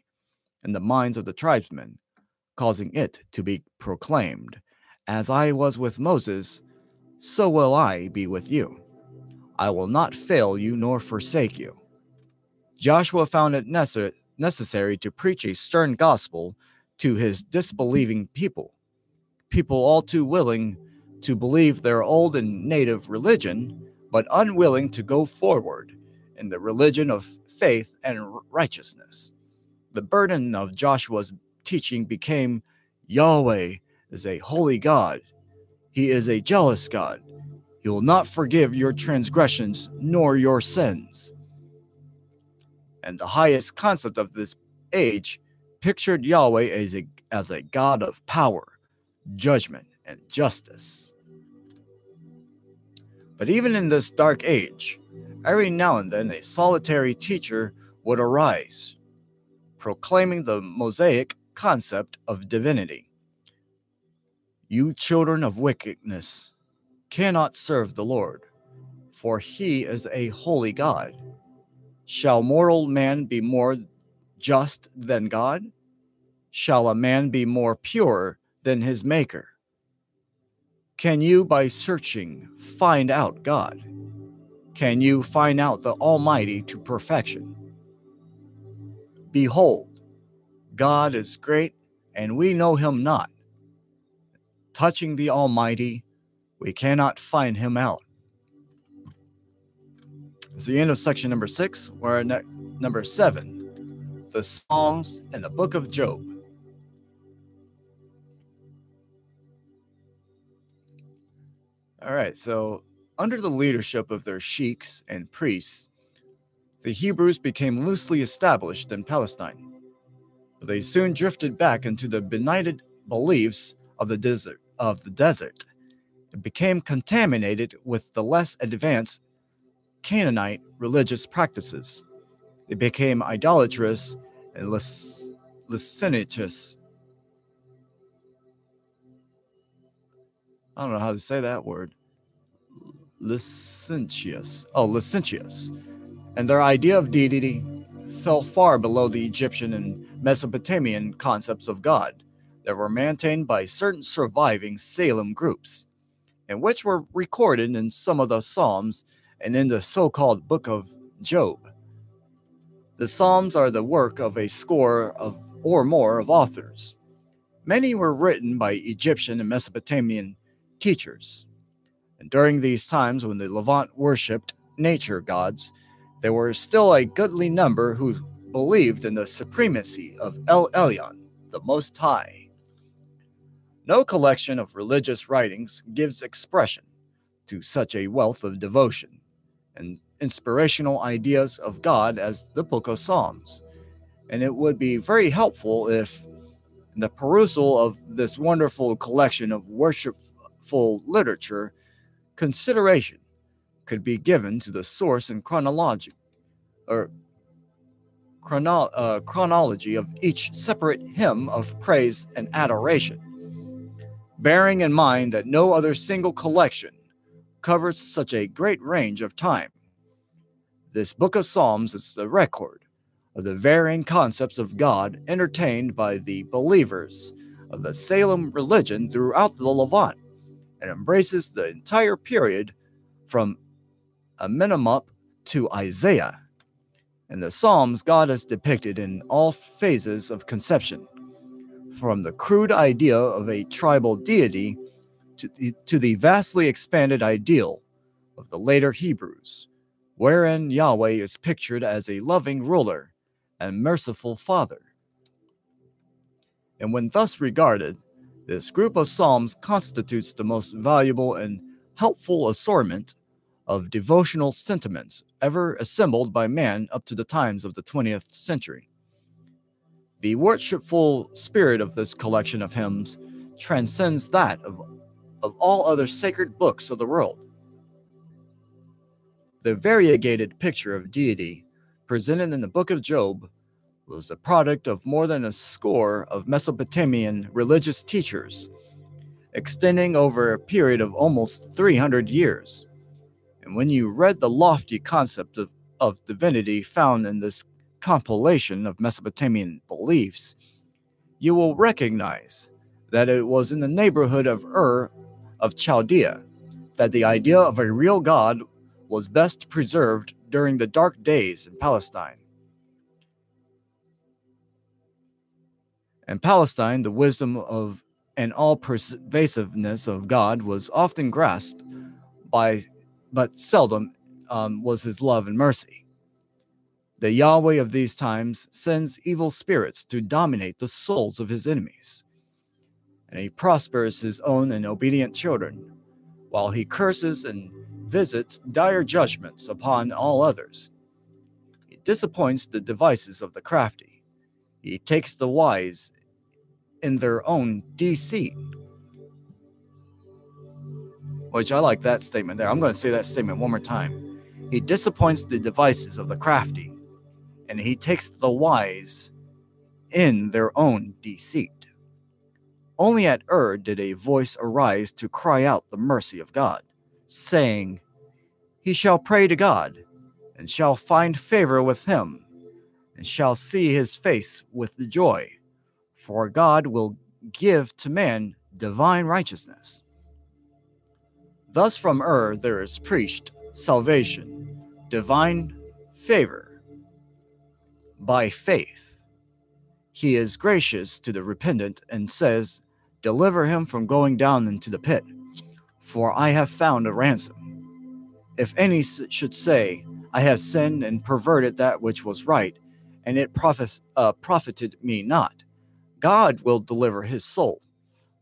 in the minds of the tribesmen, causing it to be proclaimed, "As I was with Moses, so will I be with you. I will not fail you nor forsake you." Joshua found it necessary to preach a stern gospel to his disbelieving people all too willing to believe their old and native religion, but unwilling to go forward in the religion of faith and righteousness. The burden of Joshua's teaching became, Yahweh is a holy God. He is a jealous God. He will not forgive your transgressions nor your sins. And the highest concept of this age pictured Yahweh as a God of power, judgment, and justice. But even in this dark age, every now and then a solitary teacher would arise, proclaiming the Mosaic concept of divinity. You children of wickedness cannot serve the Lord, for he is a holy God. Shall mortal man be more just than God? Shall a man be more pure than his Maker? Can you, by searching, find out God? Can you find out the Almighty to perfection? Behold, God is great, and we know him not. touching the Almighty, we cannot find him out. It's the end of section number 6. We're at number 7, the Psalms and the Book of Job. All right, so under the leadership of their sheiks and priests, the Hebrews became loosely established in Palestine. But they soon drifted back into the benighted beliefs of the desert, and became contaminated with the less advanced Canaanite religious practices. They became idolatrous and licentious. I don't know how to say that word. Licentious. And their idea of deity fell far below the Egyptian and Mesopotamian concepts of God that were maintained by certain surviving Salem groups, and which were recorded in some of the Psalms and in the so-called Book of Job. The Psalms are the work of a score of or more of authors. Many were written by Egyptian and Mesopotamian teachers. And during these times when the Levant worshipped nature gods, there were still a goodly number who believed in the supremacy of El Elyon, the Most High. No collection of religious writings gives expression to such a wealth of devotion and inspirational ideas of God as the Book of Psalms, and it would be very helpful if, in the perusal of this wonderful collection of worshipful literature, consideration could be given to the source and chronology of each separate hymn of praise and adoration, bearing in mind that no other single collection covers such a great range of time. This Book of Psalms is the record of the varying concepts of God entertained by the believers of the Salem religion throughout the Levant, and embraces the entire period from Amenemhat to Isaiah. In the Psalms, God is depicted in all phases of conception, from the crude idea of a tribal deity to the vastly expanded ideal of the later Hebrews, wherein Yahweh is pictured as a loving ruler and merciful father. And when thus regarded, this group of Psalms constitutes the most valuable and helpful assortment of devotional sentiments ever assembled by man up to the times of the 20th century. The worshipful spirit of this collection of hymns transcends that of all other sacred books of the world. The variegated picture of deity presented in the Book of Job was the product of more than a score of Mesopotamian religious teachers, extending over a period of almost 300 years. And when you read the lofty concept of divinity found in this compilation of Mesopotamian beliefs, you will recognize that it was in the neighborhood of Ur of Chaldea that the idea of a real God was best preserved during the dark days in Palestine. In Palestine, the wisdom of and all-pervasiveness of God was often grasped by, but seldom was his love and mercy. The Yahweh of these times sends evil spirits to dominate the souls of his enemies, and he prospers his own and obedient children, while he curses and visits dire judgments upon all others. He disappoints the devices of the crafty. He takes the wise in their own deceit. Which I like that statement there. I'm going to say that statement one more time. He disappoints the devices of the crafty, and he takes the wise in their own deceit. Only at Ur did a voice arise to cry out the mercy of God, saying, "He shall pray to God, and shall find favor with him, and shall see his face with joy, for God will give to man divine righteousness." Thus from Ur there is preached salvation, divine favor, by faith. He is gracious to the repentant and says, deliver him from going down into the pit, for I have found a ransom. If any should say, I have sinned and perverted that which was right, and it profited me not, God will deliver his soul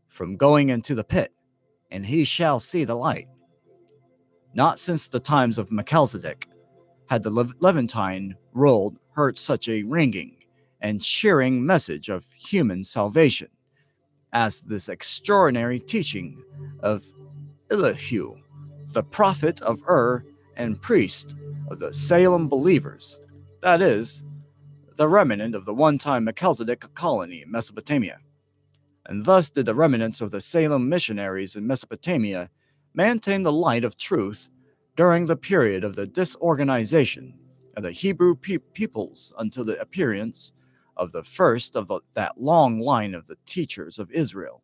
from going into the pit, and he shall see the light. Not since the times of Melchizedek had the Levantine roll heard such a ringing and cheering message of human salvation as this extraordinary teaching of Elihu, the prophet of Ur and priest of the Salem believers, that is, the remnant of the one-time Melchizedek colony in Mesopotamia. And thus did the remnants of the Salem missionaries in Mesopotamia maintain the light of truth during the period of the disorganization of the Hebrew peoples until the appearance of the first of that long line of the teachers of Israel,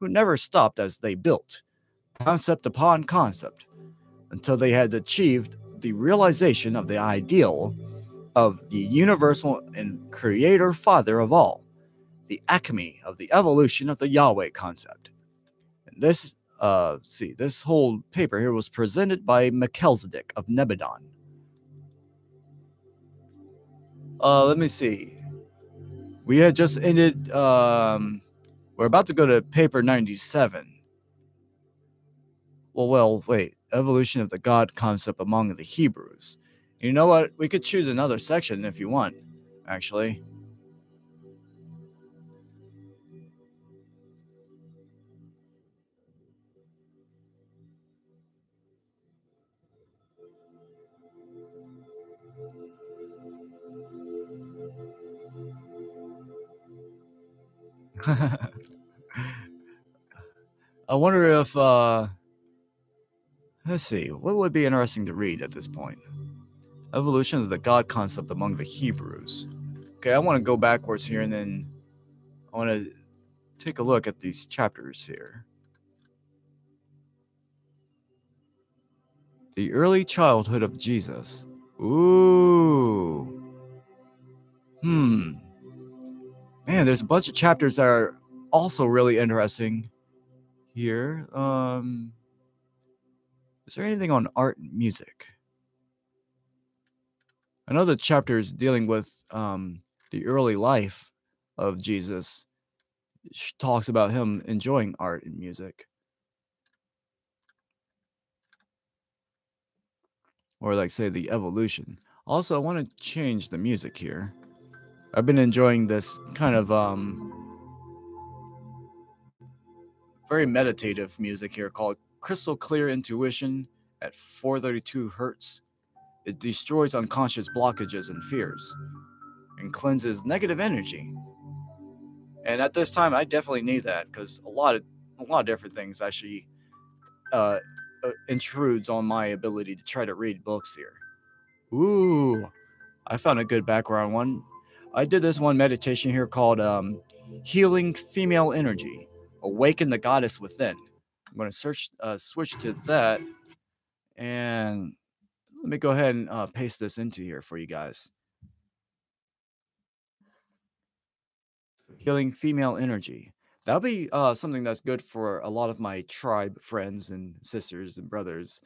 who never stopped as they built, concept upon concept, until they had achieved the realization of the ideal of the universal and creator father of all, the acme of the evolution of the Yahweh concept. And this, this whole paper here was presented by Melchizedek of Nebadon. Let me see. We had just ended, we're about to go to paper 97. Well, wait. Evolution of the God concept among the Hebrews. You know what? We could choose another section if you want, actually. I wonder if, let's see, what would be interesting to read at this point? Evolution of the God concept among the Hebrews. Okay, I want to go backwards here, and then I want to take a look at these chapters here. The early childhood of Jesus. Ooh. Man, there's a bunch of chapters that are also really interesting here. Is there anything on art and music? I know the chapters dealing with the early life of Jesus talks about him enjoying art and music. Or like say the evolution. Also, I want to change the music here. I've been enjoying this kind of very meditative music here called Crystal Clear Intuition at 432 Hertz. It destroys unconscious blockages and fears and cleanses negative energy. And at this time, I definitely need that because a lot of different things actually intrudes on my ability to try to read books here. Ooh, I found a good background one. I did this one meditation here called Healing Female Energy, Awaken the Goddess Within. I'm going to switch to that, and let me go ahead and paste this into here for you guys. Healing Female Energy. That'll be something that's good for a lot of my tribe friends and sisters and brothers.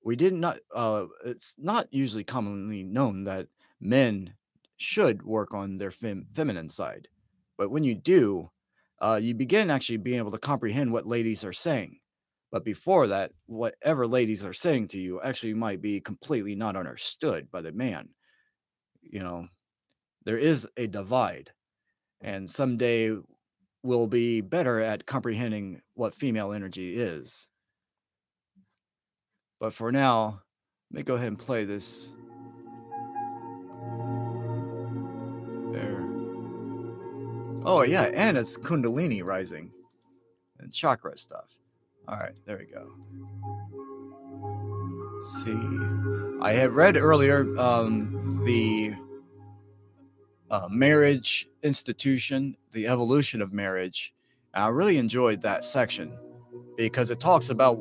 It's not usually commonly known that men should work on their feminine side. But when you do, you begin actually being able to comprehend what ladies are saying. But before that, whatever ladies are saying to you actually might be completely not understood by the man. You know, there is a divide. And someday we'll be better at comprehending what female energy is. But for now, let me go ahead and play this. There. Oh, yeah, and it's Kundalini rising and chakra stuff. All right, there we go. Let's see. I had read earlier the marriage institution, the evolution of marriage. And I really enjoyed that section because it talks about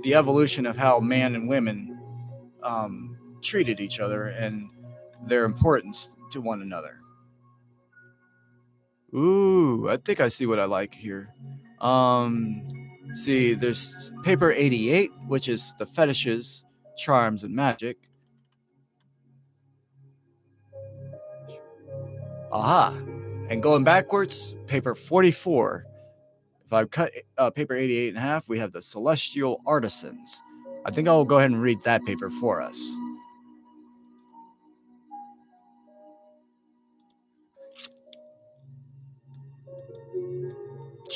the evolution of how man and women treated each other and their importance to one another. Ooh, I think I see what I like here. See, there's paper 88, which is the fetishes, charms, and magic. Aha! And going backwards, paper 44. If I cut paper 88 in half, we have the celestial artisans. I think I'll go ahead and read that paper for us.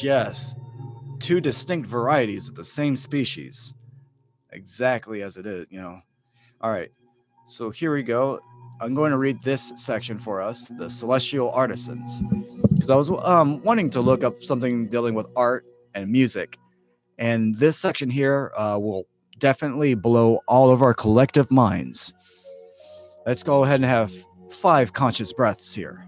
Yes, two distinct varieties of the same species. Exactly as it is, you know. All right, so here we go. I'm going to read this section for us, the celestial artisans, because I was wanting to look up something dealing with art and music, and this section here will definitely blow all of our collective minds. Let's go ahead and have 5 conscious breaths here.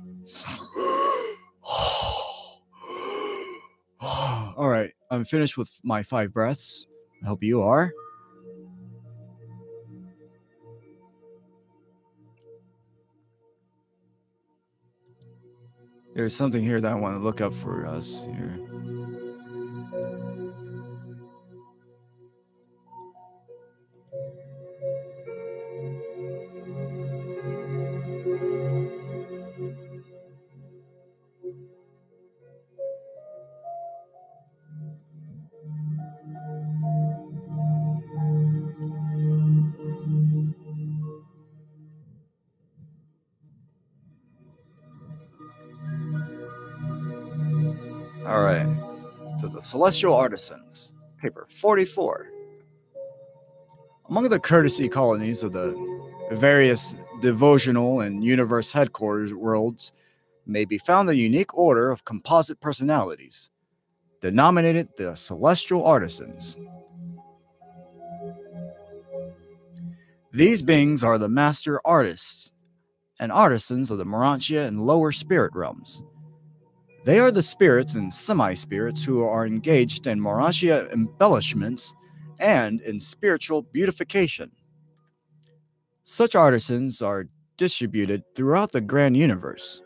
All right, I'm finished with my 5 breaths. I hope you are. There's something here that I want to look up for us here. All right, so the celestial artisans, paper 44. Among the courtesy colonies of the various devotional and universe headquarters worlds may be found the unique order of composite personalities, denominated the celestial artisans. These beings are the master artists and artisans of the Urantia and lower spirit realms. They are the spirits and semi-spirits who are engaged in Urantia embellishments and in spiritual beautification. Such artisans are distributed throughout the grand universe.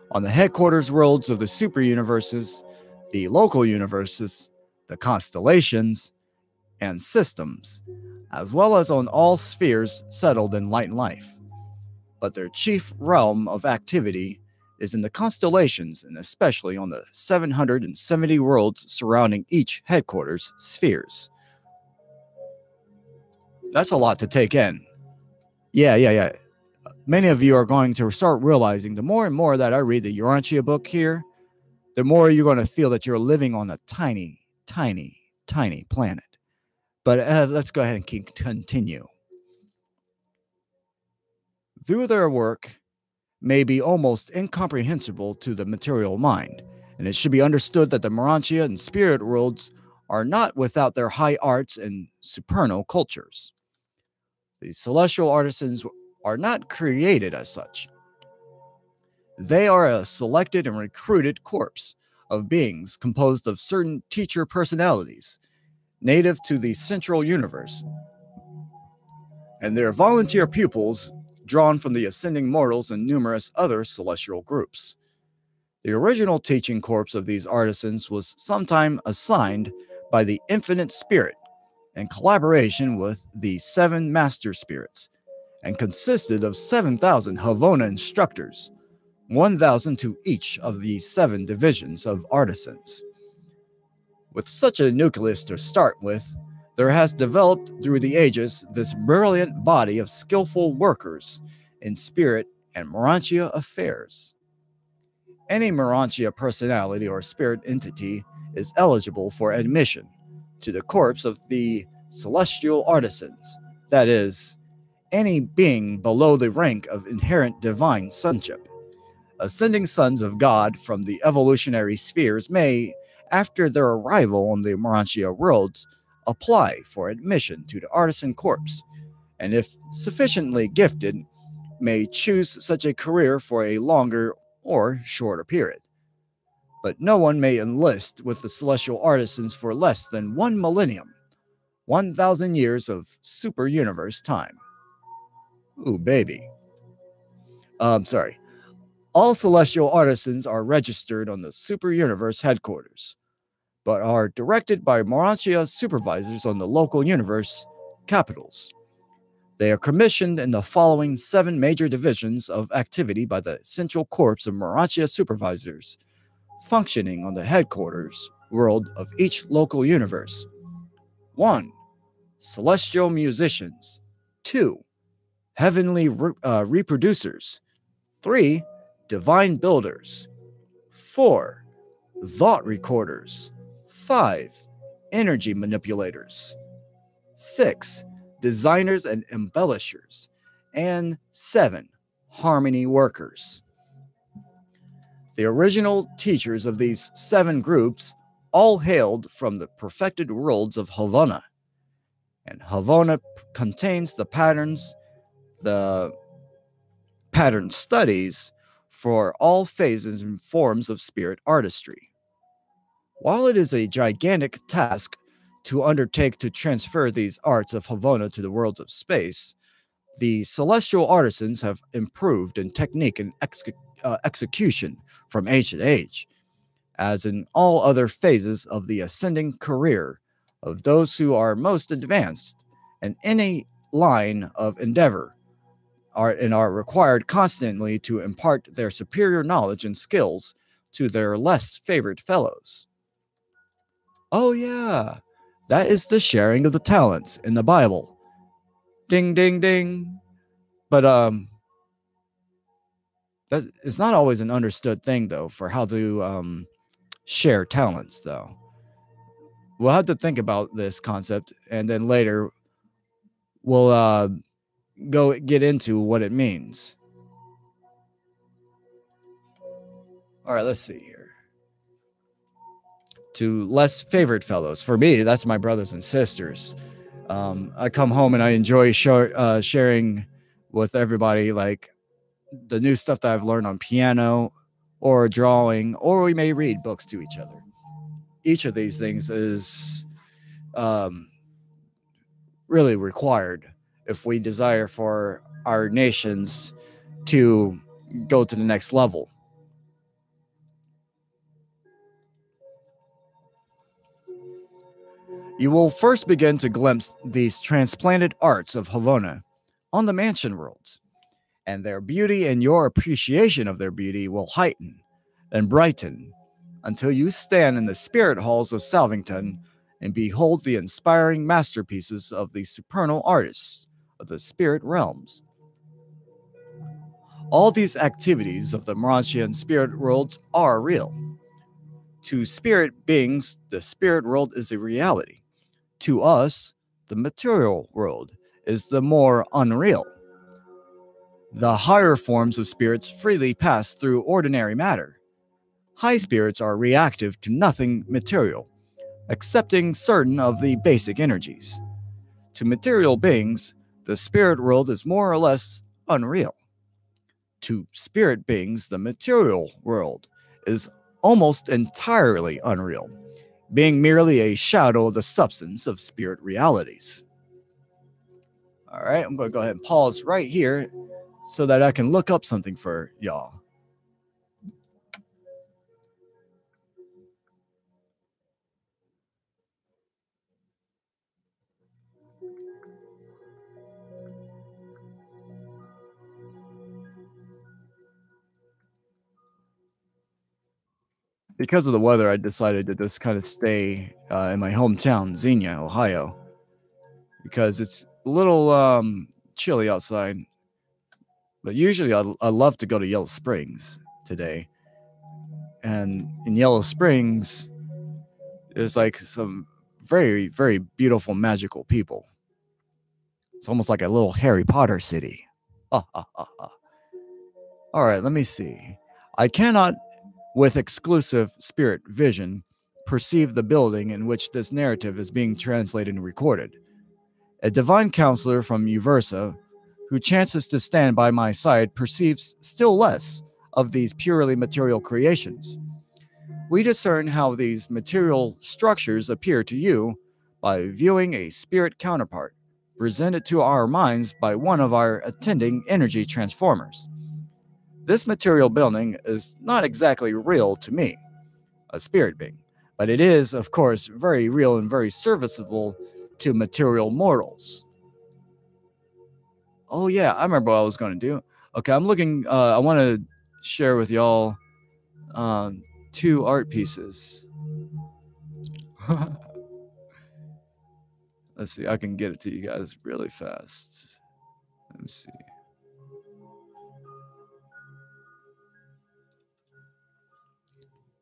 On the headquarters worlds of the super universes, the local universes, the constellations, and systems, as well as on all spheres settled in light and life. But their chief realm of activity is in the constellations, and especially on the 770 worlds surrounding each headquarters spheres. That's a lot to take in. Yeah. Many of you are going to start realizing the more and more that I read the Urantia book here, the more you're going to feel that you're living on a tiny, tiny, tiny planet. But let's go ahead and continue. Through their work may be almost incomprehensible to the material mind, and it should be understood that the Urantia and spirit worlds are not without their high arts and supernal cultures. The celestial artisans are not created as such. They are a selected and recruited corps of beings composed of certain teacher personalities, native to the central universe, and their volunteer pupils drawn from the ascending mortals and numerous other celestial groups. The original teaching corps of these artisans was sometime assigned by the Infinite Spirit in collaboration with the 7 Master Spirits, and consisted of 7,000 Havona instructors, 1,000 to each of the 7 divisions of artisans. With such a nucleus to start with, there has developed through the ages this brilliant body of skillful workers in spirit and Urantia affairs. Any Urantia personality or spirit entity is eligible for admission to the corps of the celestial artisans, that is, any being below the rank of inherent divine sonship. Ascending sons of God from the evolutionary spheres may, after their arrival on the Urantia worlds, apply for admission to the artisan corps, and if sufficiently gifted, may choose such a career for a longer or shorter period. But no one may enlist with the celestial artisans for less than 1 millennium, 1,000 years of super universe time. Ooh, baby. Sorry. All celestial artisans are registered on the Super Universe headquarters, but are directed by Urantia supervisors on the local universe capitals. They are commissioned in the following 7 major divisions of activity by the Central Corps of Urantia supervisors, functioning on the headquarters world of each local universe. 1. Celestial musicians. 2. Heavenly reproducers. 3. Divine builders. 4. Thought recorders. 5. Energy manipulators. 6. Designers and embellishers. And 7. Harmony workers. The original teachers of these 7 groups all hailed from the perfected worlds of Havana. And Havana contains the pattern studies for all phases and forms of spirit artistry. While it is a gigantic task to undertake to transfer these arts of Havana to the worlds of space, the celestial artisans have improved in technique and execution from age to age, as in all other phases of the ascending career of those who are most advanced in any line of endeavor are required constantly to impart their superior knowledge and skills to their less favored fellows. Oh yeah, that is the sharing of the talents in the Bible. Ding, ding, ding. But that is not always an understood thing, though, for how to share talents, though. We'll have to think about this concept, and then later we'll go get into what it means. All right, let's see here. To less favored fellows. For me, that's my brothers and sisters. I come home and I enjoy sharing with everybody, like, the new stuff that I've learned on piano or drawing, or we may read books to each other. Each of these things is really required if we desire for our nations to go to the next level. You will first begin to glimpse these transplanted arts of Havana on the mansion worlds, and their beauty and your appreciation of their beauty will heighten and brighten until you stand in the spirit halls of Salvington and behold the inspiring masterpieces of the supernal artists of the spirit realms. All these activities of the Urantian spirit worlds are real. To spirit beings, the spirit world is a reality. To us, the material world is the more unreal. The higher forms of spirits freely pass through ordinary matter. High spirits are reactive to nothing material, accepting certain of the basic energies. To material beings, the spirit world is more or less unreal. To spirit beings, the material world is almost entirely unreal, being merely a shadow of the substance of spirit realities. All right, I'm going to go ahead and pause right here so that I can look up something for y'all. Because of the weather, I decided to just kind of stay in my hometown, Xenia, Ohio, because it's a little chilly outside. But usually I love to go to Yellow Springs today. And in Yellow Springs, there's like some very, very beautiful, magical people. It's almost like a little Harry Potter city. All right, let me see. I cannot, with exclusive spirit vision, perceive the building in which this narrative is being translated and recorded. A divine counselor from Uversa, who chances to stand by my side, perceives still less of these purely material creations. We discern how these material structures appear to you by viewing a spirit counterpart presented to our minds by one of our attending energy transformers. this material building is not exactly real to me, a spirit being, but it is, of course, very real and very serviceable to material mortals. Oh yeah, I remember what I was going to do. Okay, I'm looking. I want to share with y'all 2 art pieces. Let's see. I can get it to you guys really fast. Let me see.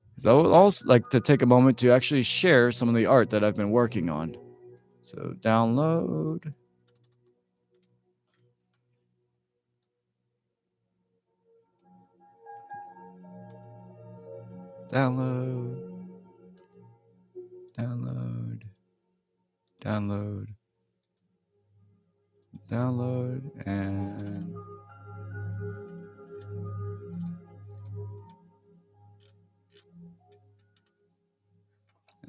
Because I would also like to take a moment to actually share some of the art that I've been working on. So download. Download. Download. Download. Download.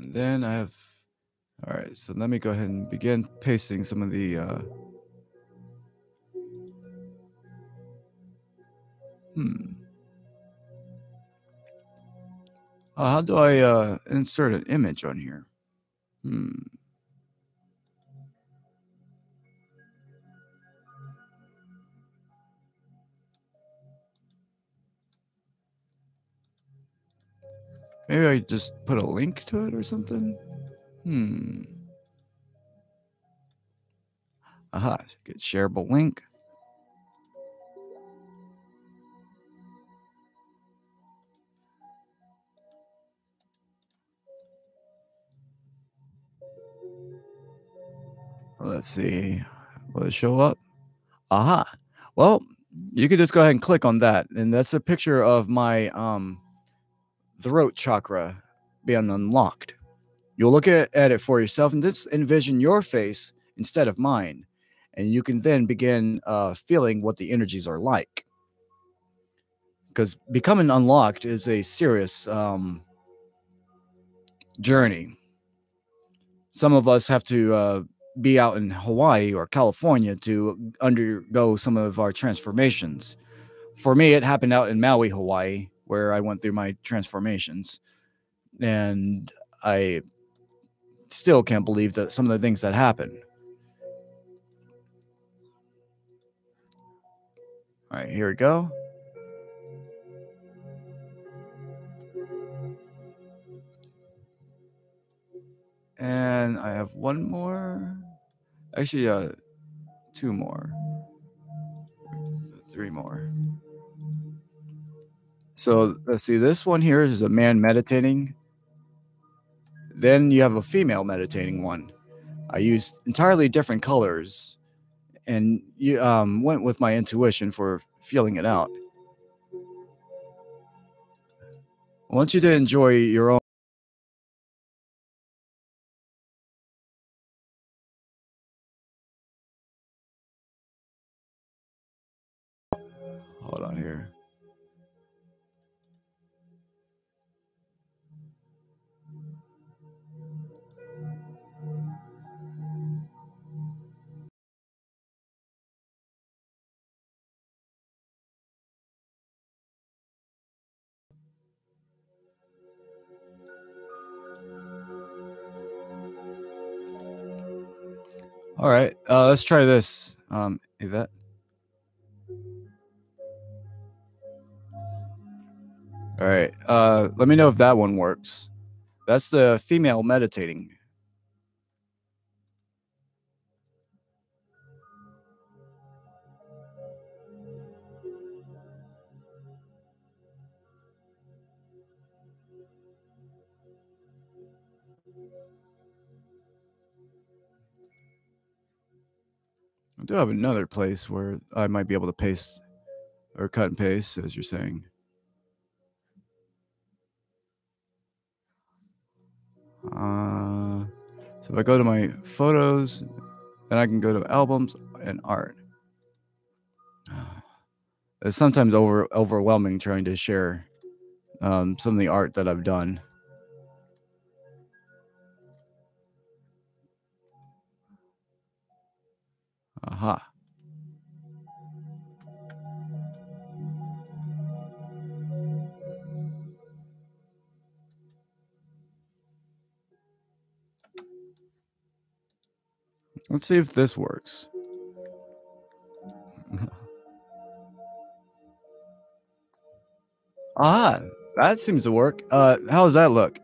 And then I have. All right, so let me go ahead and begin pasting some of the. How do I insert an image on here? Maybe I just put a link to it or something? Aha, get shareable link. Let's see. Will it show up? Aha. Well, you could just go ahead and click on that. And that's a picture of my throat chakra being unlocked. You'll look at it for yourself and just envision your face instead of mine. And you can then begin feeling what the energies are like. Because becoming unlocked is a serious journey. Some of us have to be out in Hawaii or California to undergo some of our transformations. For me, it happened out in Maui, Hawaii, where I went through my transformations. And I still can't believe that some of the things that happened. All right, here we go. And I have one more. Actually, 2 more. 3 more. So let's see. This one here is a man meditating. Then you have a female meditating one. I used entirely different colors, and you went with my intuition for feeling it out. I want you to enjoy your own. Hold on here. All right, let's try this, Yvette. All right, let me know if that one works. That's the female meditating. I do have another place where I might be able to paste or cut and paste, as you're saying. So if I go to my photos, then I can go to albums and art. It's sometimes overwhelming trying to share some of the art that I've done. Aha. Let's see if this works. Ah, that seems to work. How does that look?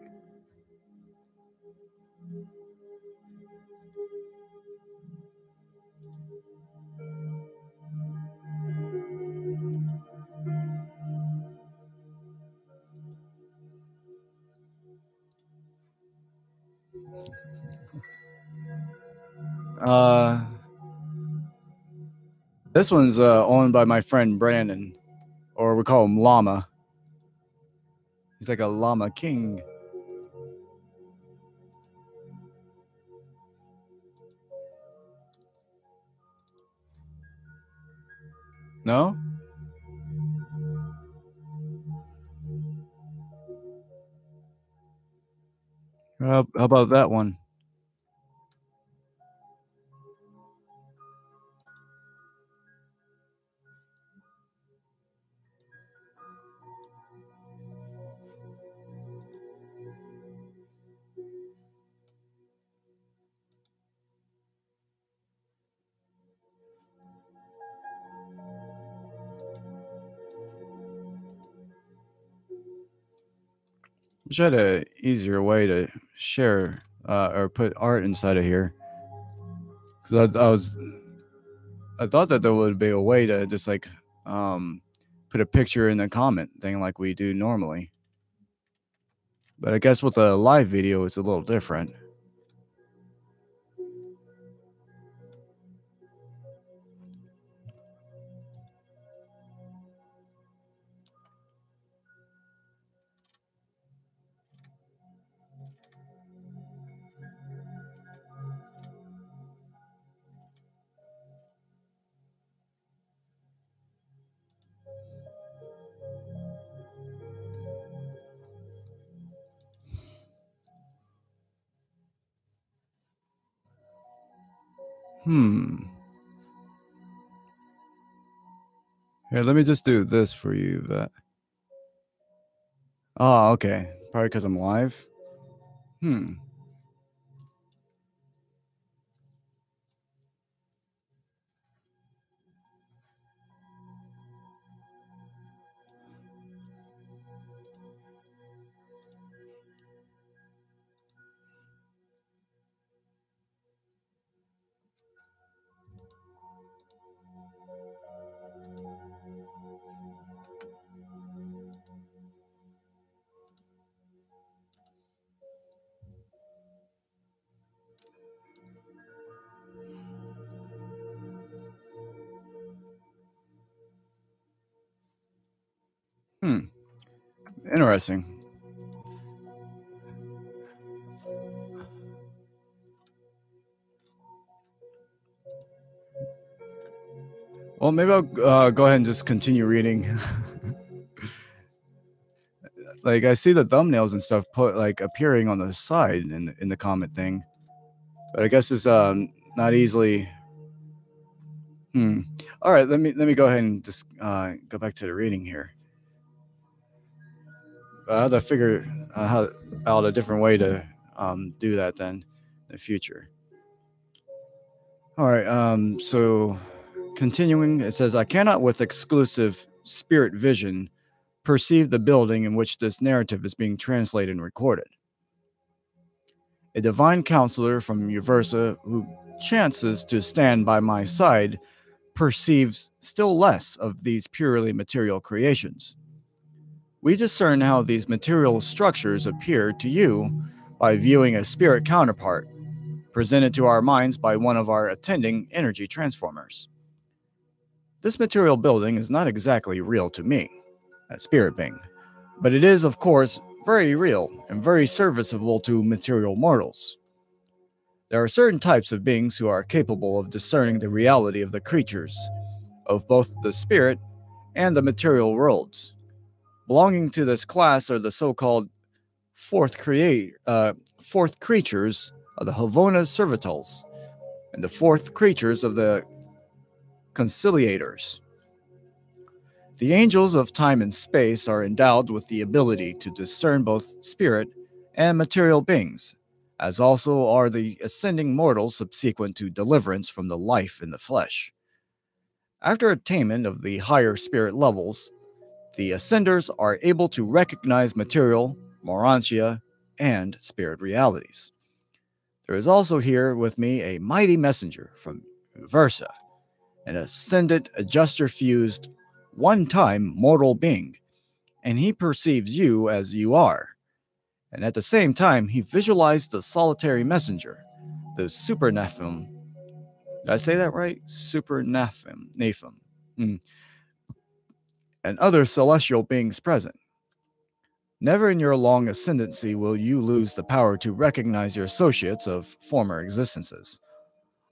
This one's owned by my friend Brandon, or we call him Llama. He's like a llama king. No? How about that one? Wish I had an easier way to share or put art inside of here. Because I thought that there would be a way to just like put a picture in the comment thing like we do normally. But I guess with a live video, it's a little different. Here, let me just do this for you. Oh, okay. Probably because I'm live. Interesting. Well, maybe I'll go ahead and just continue reading. Like I see the thumbnails and stuff put like appearing on the side in the comment thing, but I guess it's not easily. All right, let me go ahead and just go back to the reading here. I have to figure out a different way to do that then in the future. All right, so continuing, it says, I cannot with exclusive spirit vision perceive the building in which this narrative is being translated and recorded. A divine counselor from Uversa who chances to stand by my side perceives still less of these purely material creations. We discern how these material structures appear to you by viewing a spirit counterpart presented to our minds by one of our attending energy transformers. This material building is not exactly real to me, a spirit being, but it is, of course, very real and very serviceable to material mortals. There are certain types of beings who are capable of discerning the reality of the creatures, of both the spirit and the material worlds. Belonging to this class are the so-called fourth creatures of the Havona Servitals and the fourth creatures of the Conciliators. The angels of time and space are endowed with the ability to discern both spirit and material beings, as also are the ascending mortals subsequent to deliverance from the life in the flesh. After attainment of the higher spirit levels, the ascenders are able to recognize material, Urantia, and spirit realities. There is also here with me a mighty messenger from Versa, an ascended adjuster fused, one-time mortal being, and he perceives you as you are. And at the same time, he visualized the solitary messenger, the Super Nephim. Did I say that right? Super Nephim. And other celestial beings present. Never in your long ascendancy will you lose the power to recognize your associates of former existences.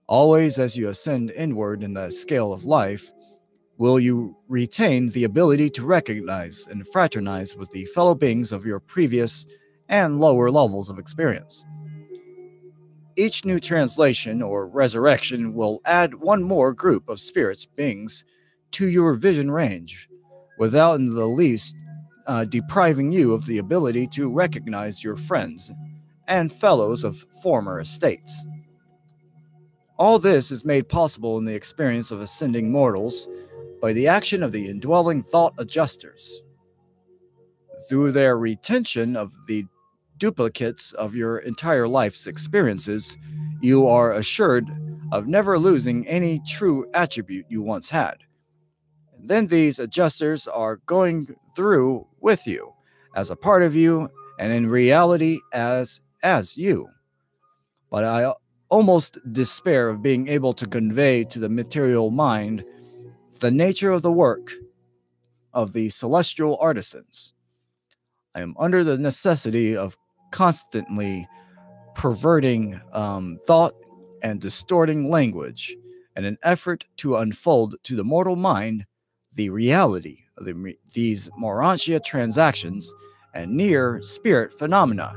Always as you ascend inward in the scale of life, will you retain the ability to recognize and fraternize with the fellow beings of your previous and lower levels of experience. Each new translation or resurrection will add one more group of spirits beings to your vision range, without in the least depriving you of the ability to recognize your friends and fellows of former estates. All this is made possible in the experience of ascending mortals by the action of the indwelling thought adjusters. Through their retention of the duplicates of your entire life's experiences, you are assured of never losing any true attribute you once had. And then these adjusters are going through with you, as a part of you, and in reality as you. But I almost despair of being able to convey to the material mind the nature of the work of the celestial artisans. I am under the necessity of constantly perverting thought and distorting language in an effort to unfold to the mortal mind the reality of these Urantia transactions and near spirit phenomena.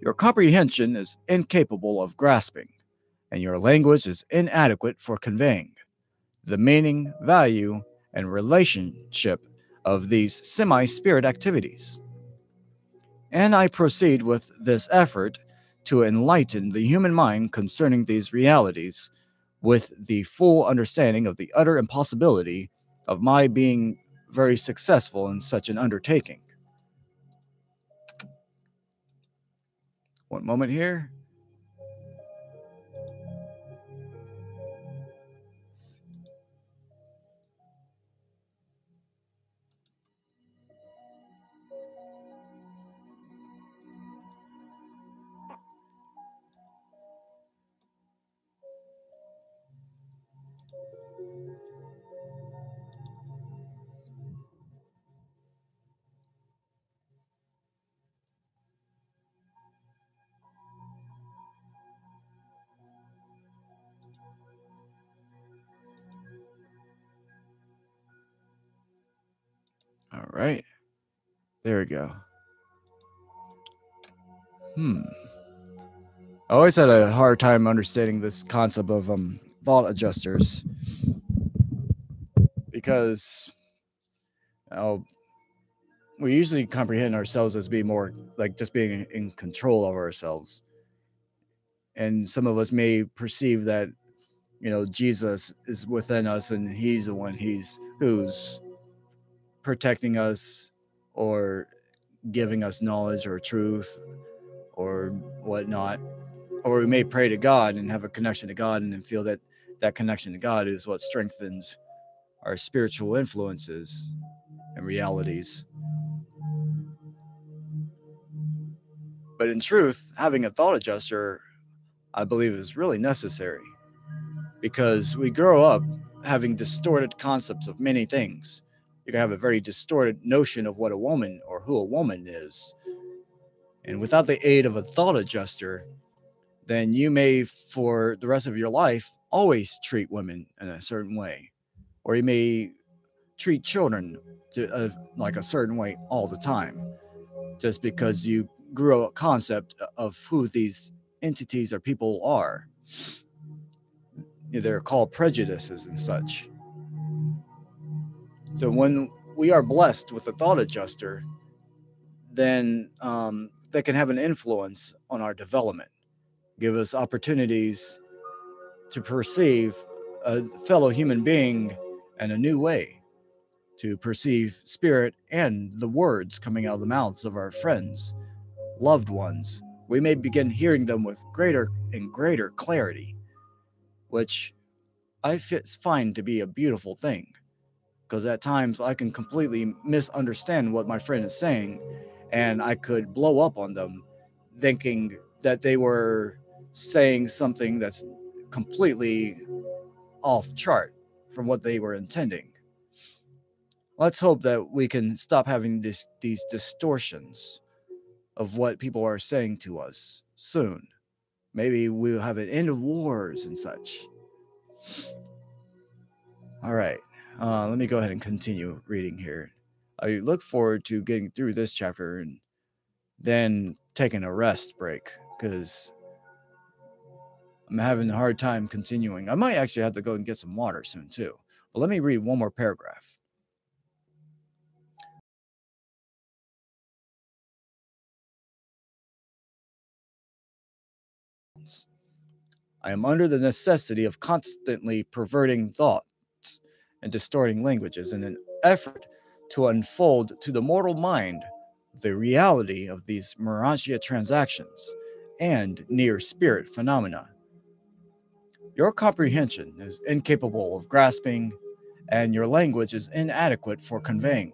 Your comprehension is incapable of grasping, and your language is inadequate for conveying the meaning, value, and relationship of these semi-spirit activities. And I proceed with this effort to enlighten the human mind concerning these realities with the full understanding of the utter impossibility of my being very successful in such an undertaking. One moment here. All right. There we go. I always had a hard time understanding this concept of thought adjusters because we usually comprehend ourselves as being more like just being in control of ourselves. And some of us may perceive that, Jesus is within us and he's the one who's protecting us or giving us knowledge or truth or whatnot. Or we may pray to God and have a connection to God and feel that that connection to God is what strengthens our spiritual influences and realities. But in truth, having a thought adjuster, I believe, is really necessary because we grow up having distorted concepts of many things. You can have a very distorted notion of what a woman or who a woman is. And without the aid of a thought adjuster, then you may, for the rest of your life, always treat women in a certain way. Or you may treat children like a certain way all the time, just because you grew up a concept of who these entities or people are. They're called prejudices and such. So when we are blessed with a thought adjuster, then that can have an influence on our development, give us opportunities to perceive a fellow human being in a new way, to perceive spirit and the words coming out of the mouths of our friends, loved ones. We may begin hearing them with greater and greater clarity, which I find to be a beautiful thing, because at times I can completely misunderstand what my friend is saying, and I could blow up on them thinking that they were saying something that's completely off chart from what they were intending. Let's hope that we can stop having these distortions of what people are saying to us soon. Maybe we'll have an end of wars and such. All right, let me go ahead and continue reading here. I look forward to getting through this chapter and then taking a rest break, because I'm having a hard time continuing. I might actually have to go and get some water soon too. But let me read one more paragraph. I am under the necessity of constantly perverting thoughts and distorting languages in an effort to unfold to the mortal mind the reality of these Urantia transactions and near spirit phenomena. Your comprehension is incapable of grasping, and your language is inadequate for conveying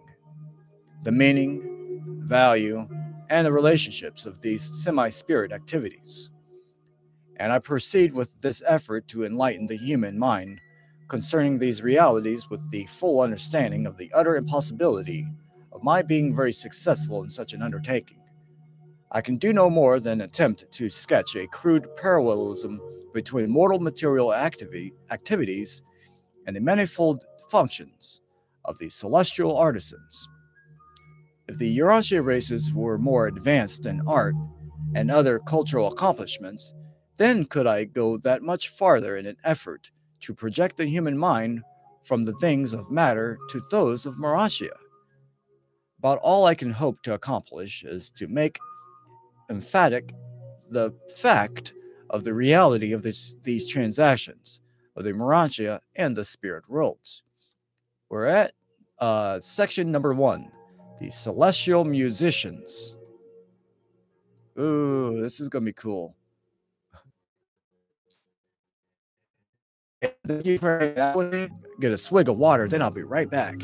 the meaning, value, and the relationships of these semi-spirit activities. And I proceed with this effort to enlighten the human mind concerning these realities with the full understanding of the utter impossibility of my being very successful in such an undertaking. I can do no more than attempt to sketch a crude parallelism between mortal material activities and the manifold functions of the celestial artisans. If the Urantia races were more advanced in art and other cultural accomplishments, then could I go that much farther in an effort to project the human mind from the things of matter to those of Urantia. About all I can hope to accomplish is to make emphatic the fact of the reality of these transactions of the Urantia and the spirit worlds. We're at section number 1, the celestial musicians. Ooh, this is gonna be cool. Thank you for hanging out with me. Get a swig of water, then I'll be right back.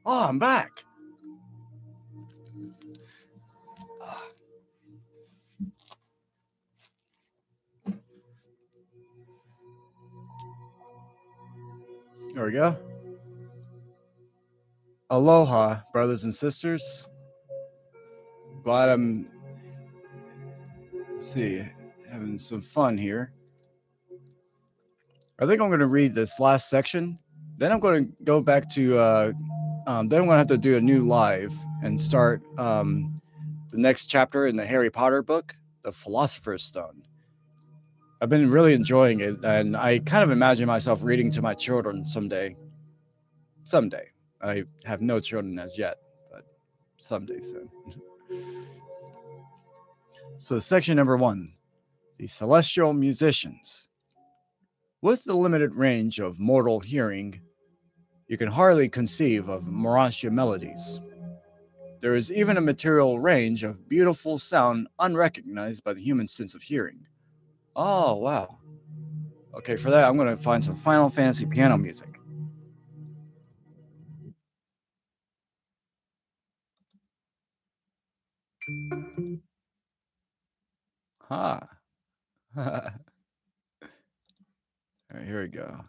Oh, I'm back. There we go. Aloha, brothers and sisters. Glad I'm, having some fun here. I think I'm going to read this last section. Then I'm going to go back to, then I'm going to have to do a new live and start the next chapter in the Harry Potter book, The Philosopher's Stone. I've been really enjoying it, and I kind of imagine myself reading to my children someday. Someday. I have no children as yet, but someday soon. So, section number 1, the celestial musicians. With the limited range of mortal hearing, you can hardly conceive of Urantia melodies. There is even a material range of beautiful sound unrecognized by the human sense of hearing. Oh, wow. Okay, for that, I'm going to find some Final Fantasy piano music. Ha. All right, here we go.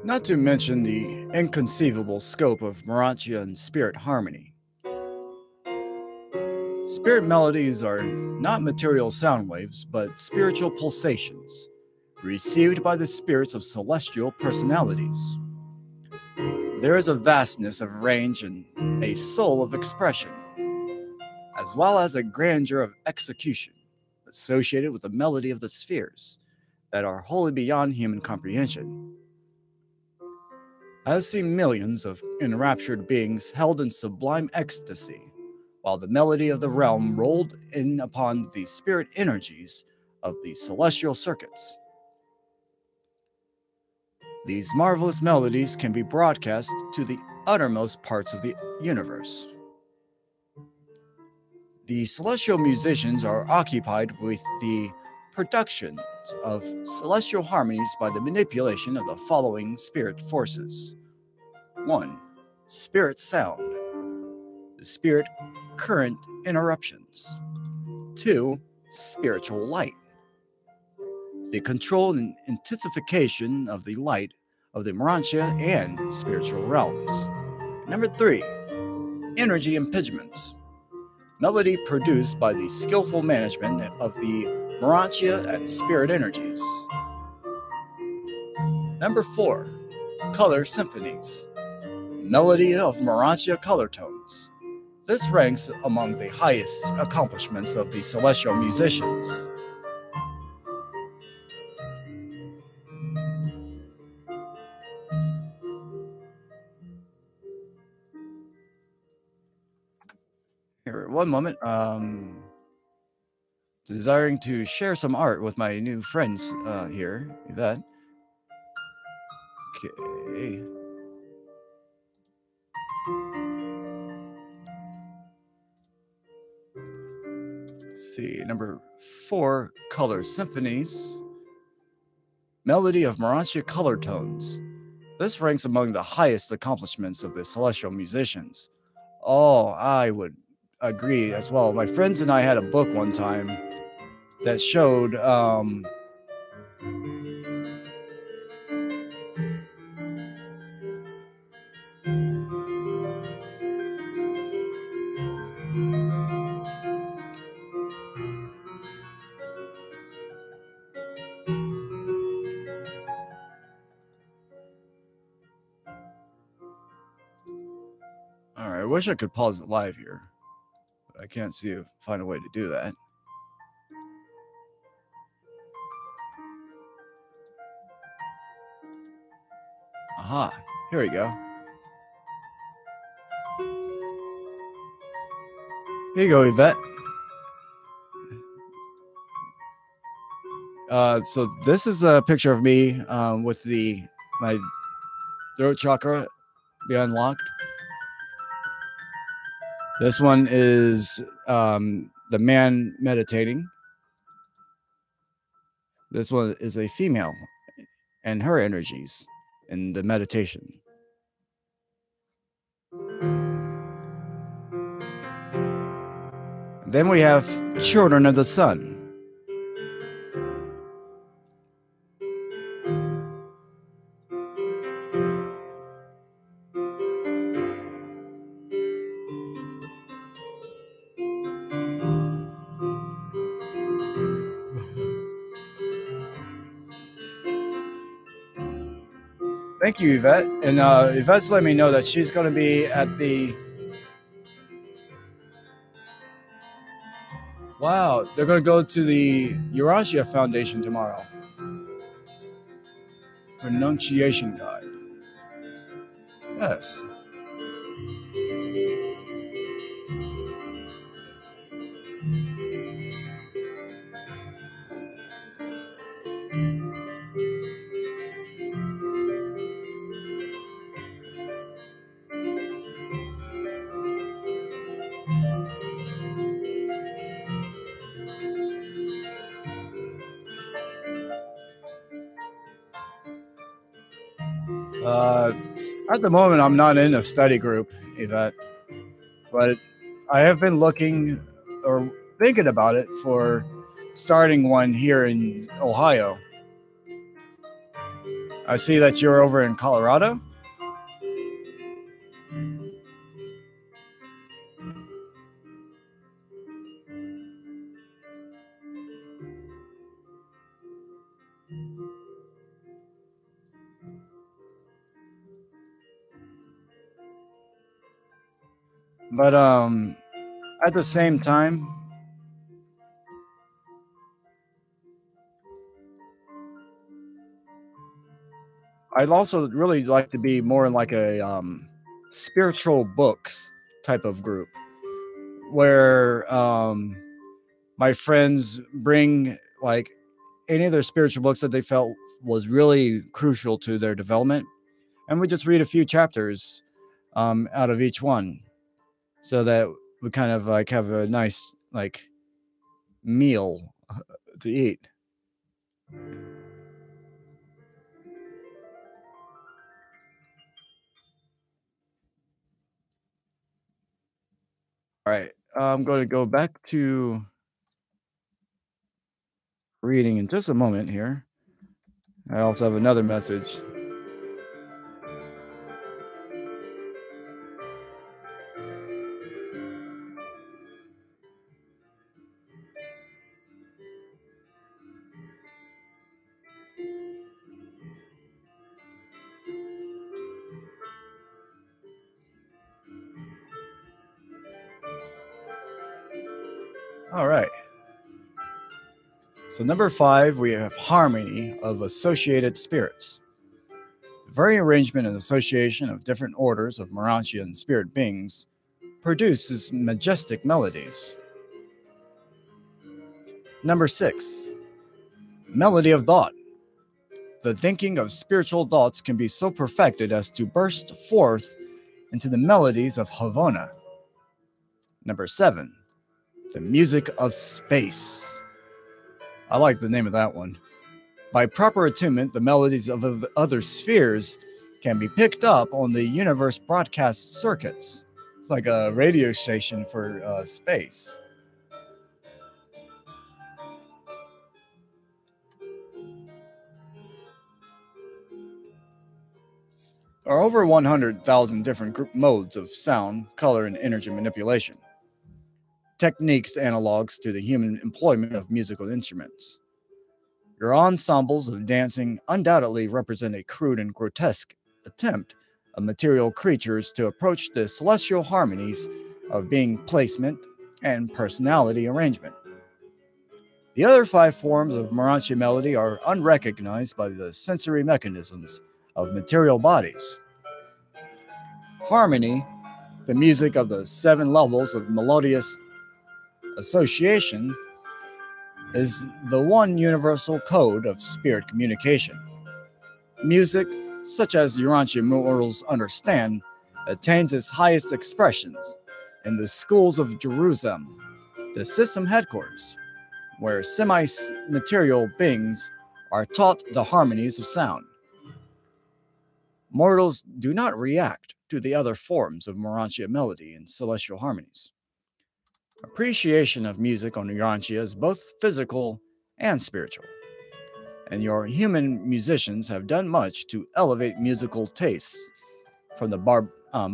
Not to mention the inconceivable scope of Urantia and spirit harmony. Spirit melodies are not material sound waves, but spiritual pulsations, received by the spirits of celestial personalities. There is a vastness of range and a soul of expression, as well as a grandeur of execution associated with the melody of the spheres that are wholly beyond human comprehension. I have seen millions of enraptured beings held in sublime ecstasy, while the melody of the realm rolled in upon the spirit energies of the celestial circuits. These marvelous melodies can be broadcast to the uttermost parts of the universe. The celestial musicians are occupied with the productions of celestial harmonies by the manipulation of the following spirit forces. 1. Spirit sound. The spirit current interruptions. 2. Spiritual light. The control and intensification of the light of the Urantia and spiritual realms. Number 3. Energy impingements. Melody produced by the skillful management of the Urantia and spirit energies. Number 4. Color symphonies. Melody of Urantia color tones. This ranks among the highest accomplishments of the celestial musicians. Here, one moment. Desiring to share some art with my new friends here, Yvette. Okay. Let's see, number 4, color symphonies. Melody of Urantia color tones. This ranks among the highest accomplishments of the celestial musicians. Oh, I would agree as well. My friends and I had a book one time that showed all right, I wish I could pause it live here, but I can't find a way to do that. Aha, here we go. Here you go, Yvette. So this is a picture of me with my throat chakra be unlocked. This one is the man meditating. This one is a female and her energies in the meditation. And then we have children of the sun. Thank you, Yvette. And Yvette's letting me know that she's going to be at the... Wow, they're going to go to the Urantia Foundation tomorrow. Pronunciation guide. Yes. At the moment, I'm not in a study group, Yvette, but I have been looking or thinking about it for starting one here in Ohio. I see that you're over in Colorado. But at the same time, I'd also really like to be more in like a spiritual books type of group where my friends bring like any of their spiritual books that they felt was really crucial to their development, and we just read a few chapters out of each one, so that we kind of like have a nice like meal to eat. All right, I'm going to go back to reading in just a moment here. I also have another message. All right. So number 5, we have harmony of associated spirits. The very arrangement and association of different orders of Urantia spirit beings produces majestic melodies. Number 6, melody of thought. The thinking of spiritual thoughts can be so perfected as to burst forth into the melodies of Havana. Number 7, the music of space. I like the name of that one. By proper attunement, the melodies of other spheres can be picked up on the universe broadcast circuits. It's like a radio station for space. There are over 100,000 different modes of sound, color, and energy manipulation. Techniques analogs to the human employment of musical instruments. Your ensembles of dancing undoubtedly represent a crude and grotesque attempt of material creatures to approach the celestial harmonies of being placement and personality arrangement. The other 5 forms of Urantia melody are unrecognized by the sensory mechanisms of material bodies. Harmony, the music of the 7 levels of melodious association, is the one universal code of spirit communication. Music, such as Urantia mortals understand, attains its highest expressions in the schools of Jerusalem, the system headquarters, where semi-material beings are taught the harmonies of sound. Mortals do not react to the other forms of Urantia melody and celestial harmonies. Appreciation of music on Urantia is both physical and spiritual, and your human musicians have done much to elevate musical tastes from the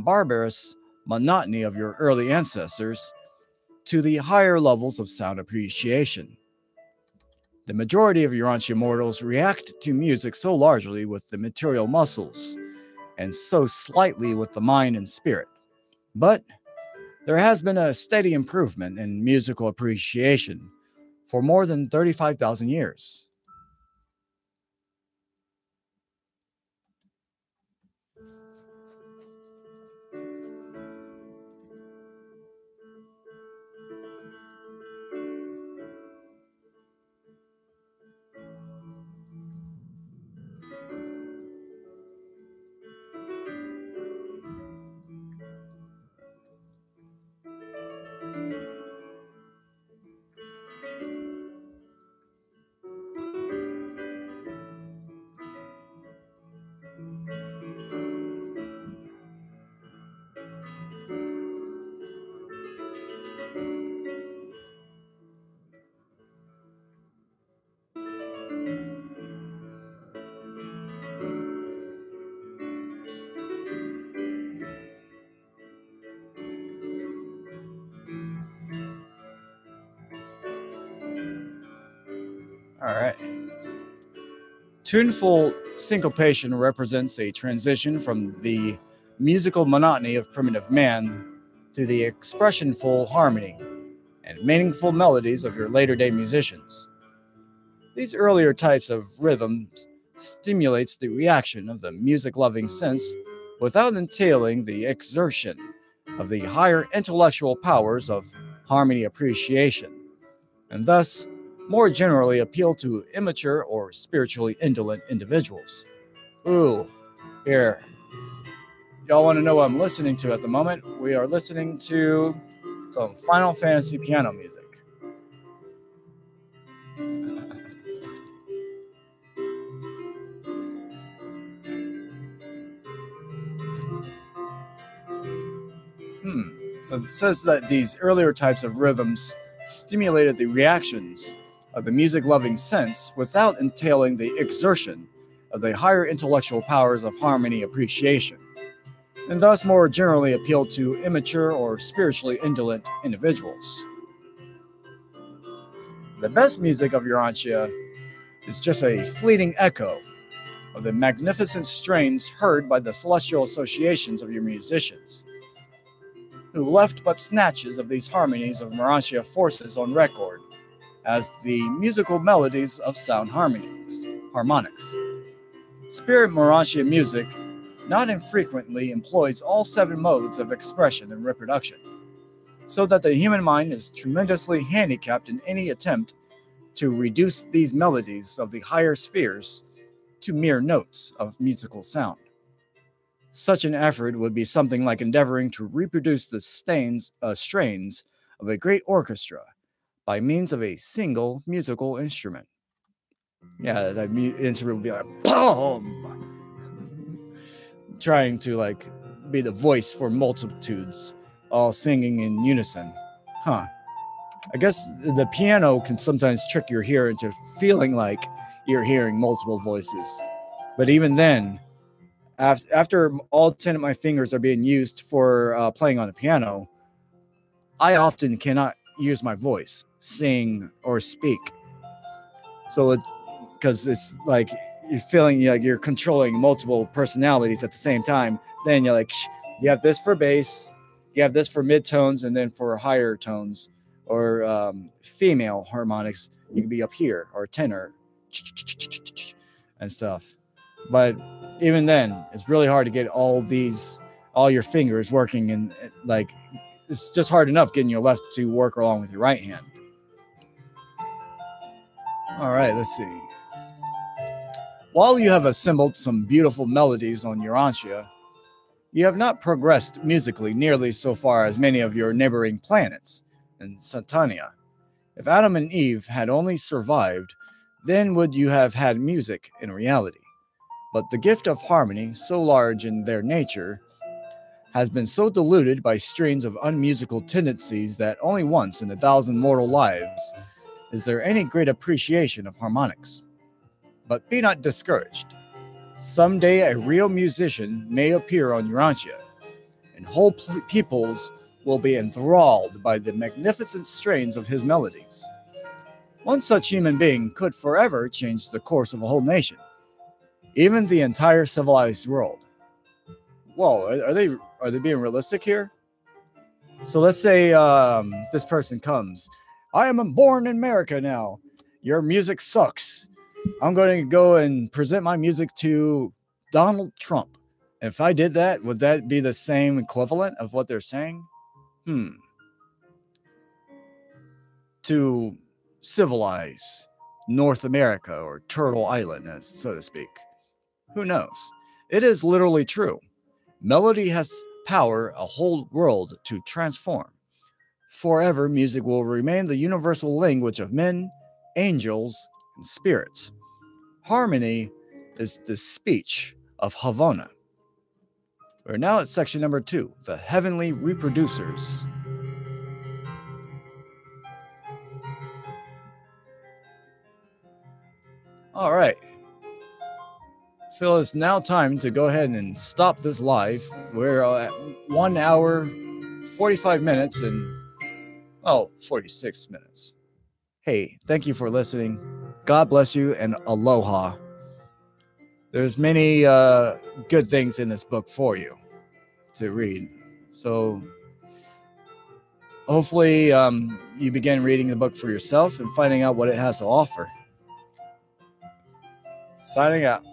barbarous monotony of your early ancestors to the higher levels of sound appreciation. The majority of Urantia mortals react to music so largely with the material muscles, and so slightly with the mind and spirit. But there has been a steady improvement in musical appreciation for more than 35,000 years. All right. Tuneful syncopation represents a transition from the musical monotony of primitive man to the expressionful harmony and meaningful melodies of your later-day musicians. These earlier types of rhythms stimulates the reaction of the music-loving sense without entailing the exertion of the higher intellectual powers of harmony appreciation, and thus more generally appeal to immature or spiritually indolent individuals. Ooh, here. Y'all want to know what I'm listening to at the moment? We are listening to some Final Fantasy piano music. So it says that these earlier types of rhythms stimulated the reactions of the music-loving sense without entailing the exertion of the higher intellectual powers of harmony appreciation, and thus more generally appealed to immature or spiritually indolent individuals. The best music of Urantia is just a fleeting echo of the magnificent strains heard by the celestial associations of your musicians, who left but snatches of these harmonies of Urantia forces on record as the musical melodies of sound harmonics. Spirit Urantia music not infrequently employs all 7 modes of expression and reproduction, so that the human mind is tremendously handicapped in any attempt to reduce these melodies of the higher spheres to mere notes of musical sound. Such an effort would be something like endeavoring to reproduce the strains of a great orchestra by means of a single musical instrument. Yeah, that instrument would be like, boom! Trying to like be the voice for multitudes, all singing in unison. Huh. I guess the piano can sometimes trick your ear into feeling like you're hearing multiple voices. But even then, after all 10 of my fingers are being used for playing on the piano, I often cannot use my voice, sing, or speak. So it's because it's like you're feeling like you're controlling multiple personalities at the same time. Then you're like, you have this for bass, you have this for mid-tones, and then for higher tones or female harmonics, you can be up here, or tenor and stuff. But even then, it's really hard to get all your fingers working, and like it's just hard enough getting your left to work along with your right hand. All right, let's see. While you have assembled some beautiful melodies on Urantia, you have not progressed musically nearly so far as many of your neighboring planets in Satania. If Adam and Eve had only survived, then would you have had music in reality. But the gift of harmony, so large in their nature, has been so diluted by strains of unmusical tendencies that only once in 1,000 mortal lives is there any great appreciation of harmonics. But be not discouraged. Someday a real musician may appear on Urantia, and whole peoples will be enthralled by the magnificent strains of his melodies. One such human being could forever change the course of a whole nation, even the entire civilized world. Whoa, are they being realistic here? So let's say this person comes. I am born in America now. Your music sucks. I'm going to go and present my music to Donald Trump. If I did that, would that be the same equivalent of what they're saying? To civilize North America or Turtle Island, as so to speak. Who knows? It is literally true. Melody has power a whole world to transform. Forever, music will remain the universal language of men, angels, and spirits. Harmony is the speech of Havana. We're now at section number 2, the heavenly reproducers. All right. Phil, it's now time to go ahead and stop this live. We're at 1 hour, 45 minutes, and 46 minutes. Hey, thank you for listening. God bless you and aloha. There's many good things in this book for you to read. So hopefully you begin reading the book for yourself and finding out what it has to offer. Signing out.